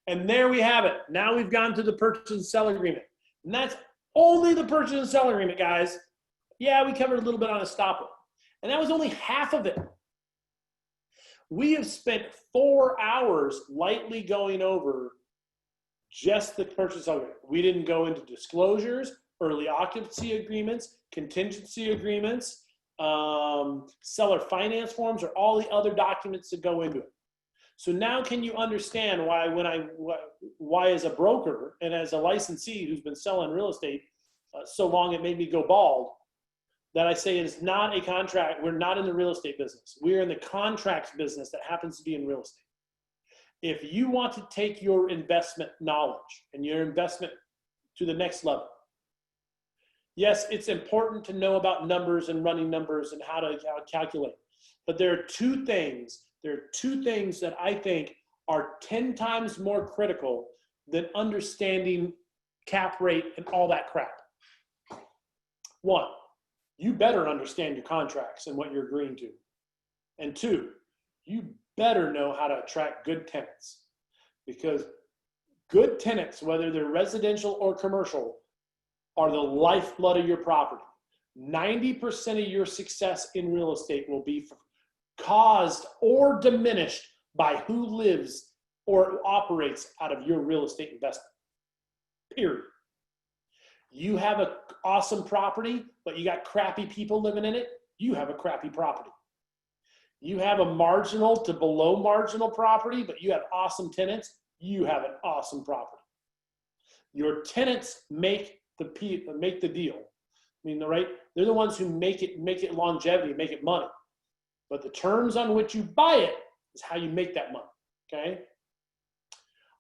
And there we have it. Now we've gone to the purchase and sell agreement. And that's only the purchase and sell agreement, guys. Yeah, we covered a little bit on estoppel. And that was only half of it. We have spent 4 hours lightly going over just the purchase agreement. We didn't go into disclosures, early occupancy agreements, contingency agreements, seller finance forms, or all the other documents that go into it. So now can you understand why as a broker and as a licensee who's been selling real estate so long it made me go bald, that I say it is not a contract. We're not in the real estate business. We're in the contracts business that happens to be in real estate. If you want to take your investment knowledge and your investment to the next level, yes, it's important to know about numbers and running numbers and how to calculate. But there are two things that I think are 10 times more critical than understanding cap rate and all that crap. One, you better understand your contracts and what you're agreeing to. And two, you better know how to attract good tenants. because good tenants, whether they're residential or commercial, are the lifeblood of your property. 90% of your success in real estate will be caused or diminished by who lives or operates out of your real estate investment. Period. You have an awesome property, but you got crappy people living in it, you have a crappy property. You have a marginal to below marginal property, but you have awesome tenants, you have an awesome property. Your tenants make the deal. I mean, they're the ones who make it longevity, make it money. But the terms on which you buy it is how you make that money, okay?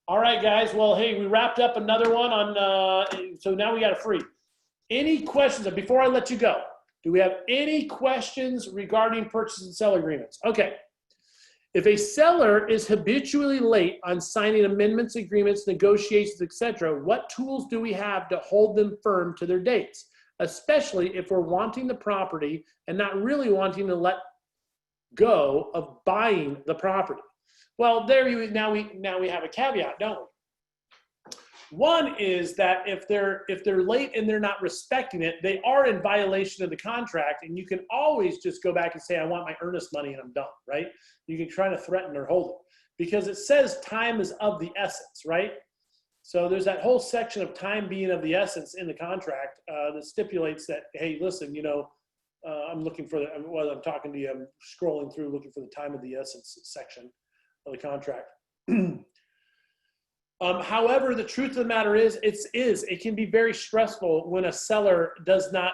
All right, guys. Well, hey, we wrapped up another one on, so now we got a free. Any questions, before I let you go, do we have any questions regarding purchase and sell agreements? Okay. If a seller is habitually late on signing amendments, agreements, negotiations, etc., what tools do we have to hold them firm to their dates, especially if we're wanting the property and not really wanting to let go of buying the property? Well, now we have a caveat, don't we? One is that if they're late and they're not respecting it, they are in violation of the contract, and you can always just go back and say, I want my earnest money and I'm done, right? You can try to threaten or hold it because it says time is of the essence, right? So there's that whole section of time being of the essence in the contract that stipulates that, hey, listen, I'm looking for while I'm talking to you, I'm scrolling through looking for the time of the essence section of the contract. However, the truth of the matter is, it can be very stressful when a seller does not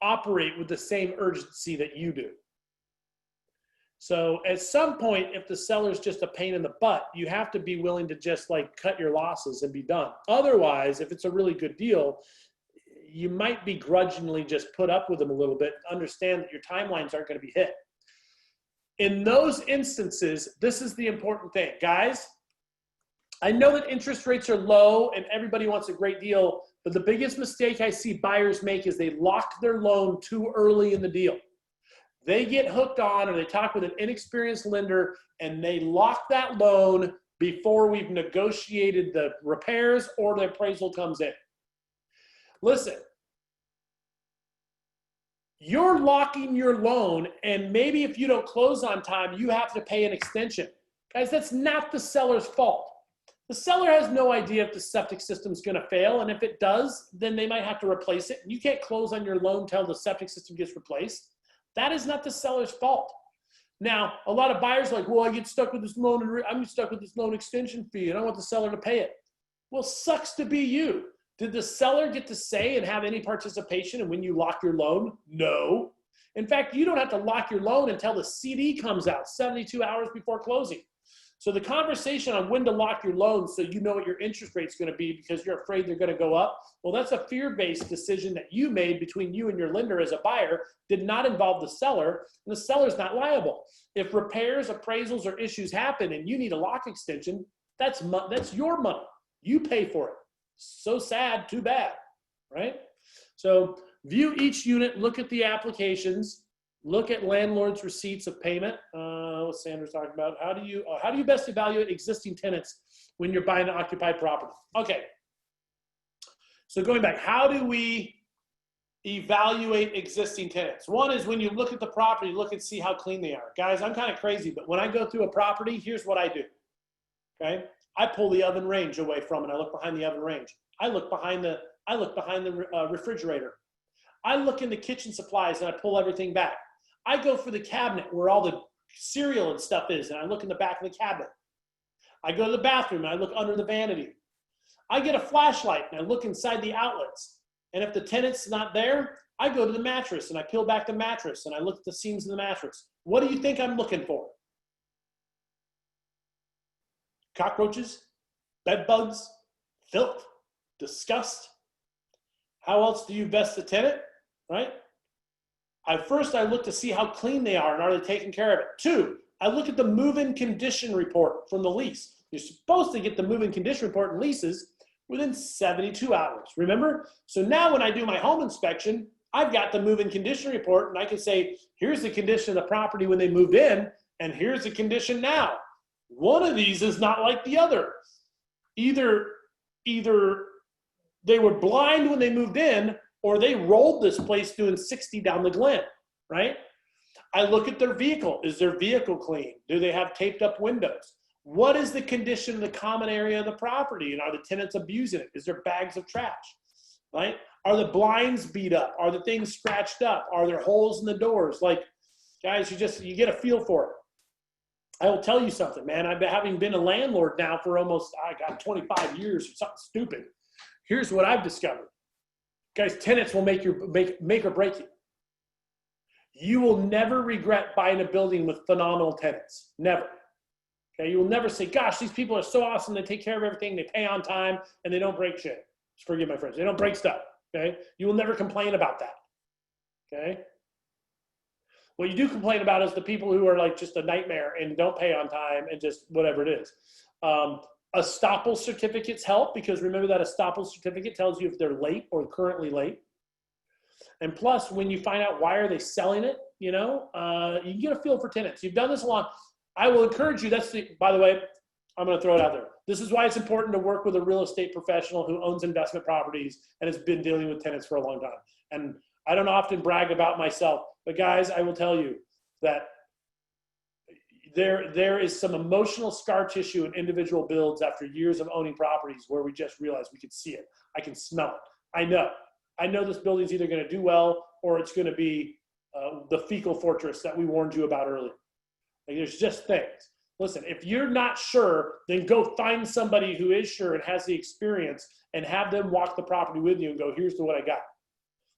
operate with the same urgency that you do. So at some point, if the seller's just a pain in the butt, you have to be willing to just like cut your losses and be done. Otherwise, if it's a really good deal, you might begrudgingly just put up with them a little bit, understand that your timelines aren't going to be hit. In those instances, this is the important thing. Guys, I know that interest rates are low and everybody wants a great deal, but the biggest mistake I see buyers make is they lock their loan too early in the deal. They get hooked on, or they talk with an inexperienced lender and they lock that loan before we've negotiated the repairs or the appraisal comes in. Listen, you're locking your loan, and maybe if you don't close on time, you have to pay an extension. Guys, that's not the seller's fault. The seller has no idea if the septic system is going to fail, and if it does, then they might have to replace it. And you can't close on your loan until the septic system gets replaced. That is not the seller's fault. Now, a lot of buyers are like, well, I get stuck with this loan, and I'm stuck with this loan extension fee, and I want the seller to pay it. Well, sucks to be you. Did the seller get to say and have any participation in when you lock your loan? No. In fact, you don't have to lock your loan until the CD comes out 72 hours before closing. So the conversation on when to lock your loan so you know what your interest rate's going to be because you're afraid they're going to go up, well, that's a fear-based decision that you made between you and your lender as a buyer, did not involve the seller, and the seller's not liable. If repairs, appraisals, or issues happen and you need a lock extension, that's your money. You pay for it. So sad, too bad, right? So view each unit, look at the applications, look at landlord's receipts of payment. What Sandra's talking about. How do you best evaluate existing tenants when you're buying an occupied property? Okay. So going back, how do we evaluate existing tenants? One is when you look at the property, look and see how clean they are. Guys, I'm kind of crazy, but when I go through a property, here's what I do. Okay. I pull the oven range away from it. I look behind the oven range. I look behind the refrigerator. I look in the kitchen supplies and I pull everything back. I go for the cabinet where all the cereal and stuff is, and I look in the back of the cabinet. I go to the bathroom and I look under the vanity. I get a flashlight and I look inside the outlets. And if the tenant's not there, I go to the mattress and I peel back the mattress and I look at the seams of the mattress. What do you think I'm looking for? Cockroaches, bed bugs, filth, disgust. How else do you vest the tenant, right? First, I look to see how clean they are and are they taking care of it. Two, I look at the move-in condition report from the lease. You're supposed to get the move-in condition report and leases within 72 hours, remember? So now when I do my home inspection, I've got the move-in condition report and I can say, here's the condition of the property when they moved in and here's the condition now. One of these is not like the other. Either they were blind when they moved in, or they rolled this place doing 60 down the Glen, right? I look at their vehicle. Is their vehicle clean? Do they have taped up windows? What is the condition of the common area of the property? And are the tenants abusing it? Is there bags of trash, right? Are the blinds beat up? Are the things scratched up? Are there holes in the doors? Like, guys, you get a feel for it. I will tell you something, man. Having been a landlord now for almost, 25 years or something stupid. Here's what I've discovered. Guys, tenants will make or break you. You will never regret buying a building with phenomenal tenants. Never. Okay, you will never say, gosh, these people are so awesome. They take care of everything. They pay on time and they don't break shit. Just forgive my French. They don't break stuff. Okay, you will never complain about that. Okay. What you do complain about is the people who are like just a nightmare and don't pay on time and just whatever it is. Estoppel certificates help, because remember that estoppel certificate tells you if they're late or currently late. And plus, when you find out why are they selling it, you can get a feel for tenants. You've done this a lot. I will encourage you. By the way, I'm going to throw it out there. This is why it's important to work with a real estate professional who owns investment properties and has been dealing with tenants for a long time. And I don't often brag about myself, but guys, I will tell you that there is some emotional scar tissue in individual builds after years of owning properties where we just realized we could see it. I can smell it. I know this building's either going to do well or it's going to be the fecal fortress that we warned you about earlier. Like, there's just things. Listen, if you're not sure, then go find somebody who is sure and has the experience and have them walk the property with you and go, here's what I got.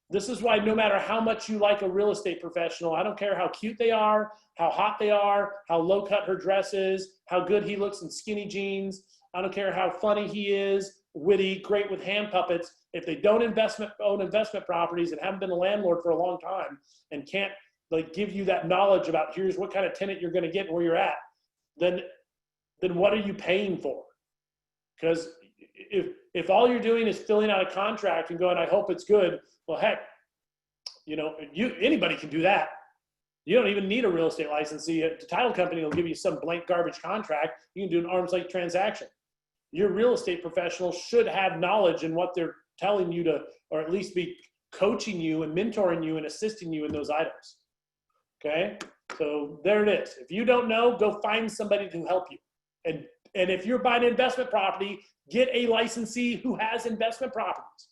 This is why no matter how much you like a real estate professional, I don't care how cute they are, how hot they are, how low cut her dress is, how good he looks in skinny jeans. I don't care how funny he is, witty, great with hand puppets. If they don't own investment properties and haven't been a landlord for a long time and can't give you that knowledge about here's what kind of tenant you're going to get and where you're at, then what are you paying for? Because if all you're doing is filling out a contract and going, I hope it's good, well, heck, anybody can do that. You don't even need a real estate license. The title company will give you some blank garbage contract. You can do an arm's length transaction. Your real estate professional should have knowledge in what they're telling you to, or at least be coaching you and mentoring you and assisting you in those items. Okay? So there it is. If you don't know, go find somebody to help you. And if you're buying an investment property, get a licensee who has investment properties.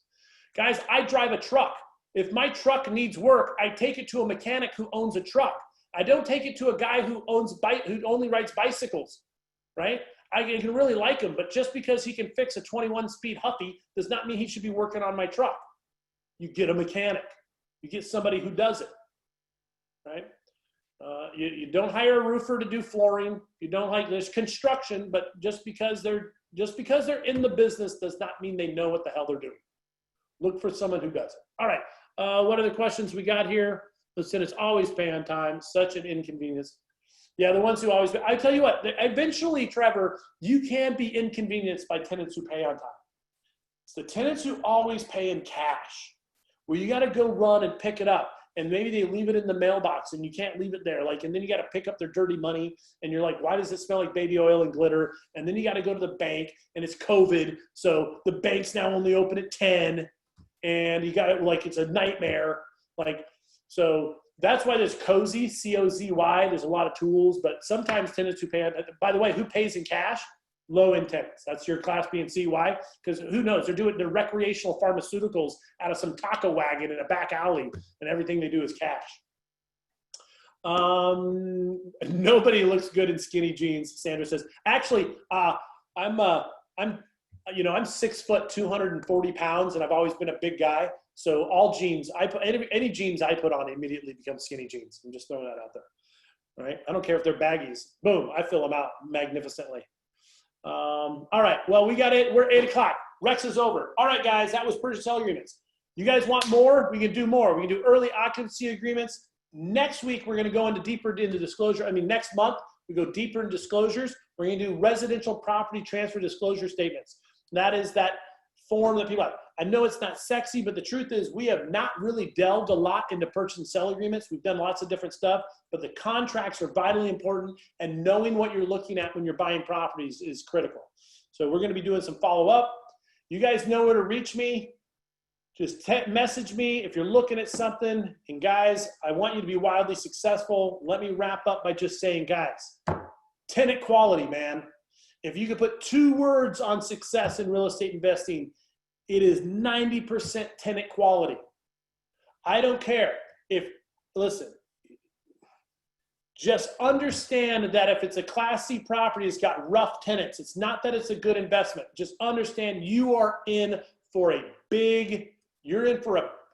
Guys, I drive a truck. If my truck needs work, I take it to a mechanic who owns a truck. I don't take it to a guy who only rides bicycles, right? I can really like him, but just because he can fix a 21-speed Huffy does not mean he should be working on my truck. You get a mechanic. You get somebody who does it, right? You don't hire a roofer to do flooring. You don't there's construction, but just because they're in the business does not mean they know what the hell they're doing. Look for someone who does it. All right. What are the questions we got here? Listen, it's always pay on time. Such an inconvenience. Yeah, the ones who always pay. I tell you what, eventually, Trevor, you can be inconvenienced by tenants who pay on time. It's the tenants who always pay in cash, where you got to go run and pick it up. And maybe they leave it in the mailbox and you can't leave it there. And then you got to pick up their dirty money and you're like, why does it smell like baby oil and glitter? And then you got to go to the bank and it's COVID. So the bank's now only open at 10 and you got it it's a nightmare. So that's why there's Cozy, C-O-Z-Y. There's a lot of tools, but sometimes tenants who pay, by the way, who pays in cash? Low-end tenants. That's your Class B and C. Why? Because who knows? They're doing their recreational pharmaceuticals out of some taco wagon in a back alley, and everything they do is cash. Nobody looks good in skinny jeans, Sandra says. Actually, I'm 6 foot, 240 pounds, and I've always been a big guy. So all jeans, any jeans I put on immediately become skinny jeans. I'm just throwing that out there. Right? I don't care if they're baggies. Boom, I fill them out magnificently. All right, well, we got it. We're 8 o'clock. Rex is over. All right, guys, that was purchase sale agreements. You guys want more? We can do more. We can do early occupancy agreements. Next week, we're going to go deeper into disclosure. Next month, we go deeper in disclosures. We're going to do residential property transfer disclosure statements. That is that form that people have. I know it's not sexy, but the truth is we have not really delved a lot into purchase and sell agreements. We've done lots of different stuff, but the contracts are vitally important, and knowing what you're looking at when you're buying properties is critical. So we're going to be doing some follow-up. You guys know where to reach me. Just message me if you're looking at something. And guys, I want you to be wildly successful. Let me wrap up by just saying, guys, tenant quality, man. If you could put 2 words on success in real estate investing, it is 90% tenant quality. I don't care listen, just understand that if it's a Class C property, it's got rough tenants. It's not that it's a good investment. Just understand you're in for an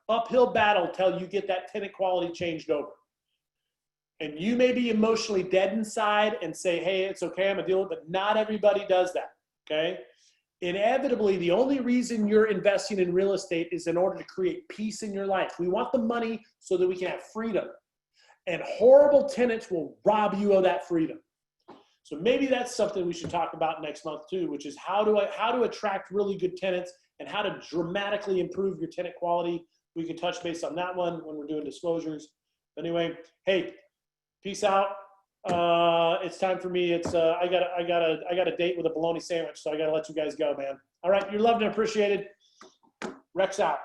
uphill battle till you get that tenant quality changed over. And you may be emotionally dead inside and say, hey, it's okay, I'm gonna deal with it, but not everybody does that, okay? Inevitably, the only reason you're investing in real estate is in order to create peace in your life. We want the money so that we can have freedom. And horrible tenants will rob you of that freedom. So maybe that's something we should talk about next month too, which is how to attract really good tenants and how to dramatically improve your tenant quality. We can touch base on that one when we're doing disclosures. Anyway, hey, peace out. It's time for me. It's I got a date with a bologna sandwich, so I got to let you guys go, man. All right, you're loved and appreciated. Rex out.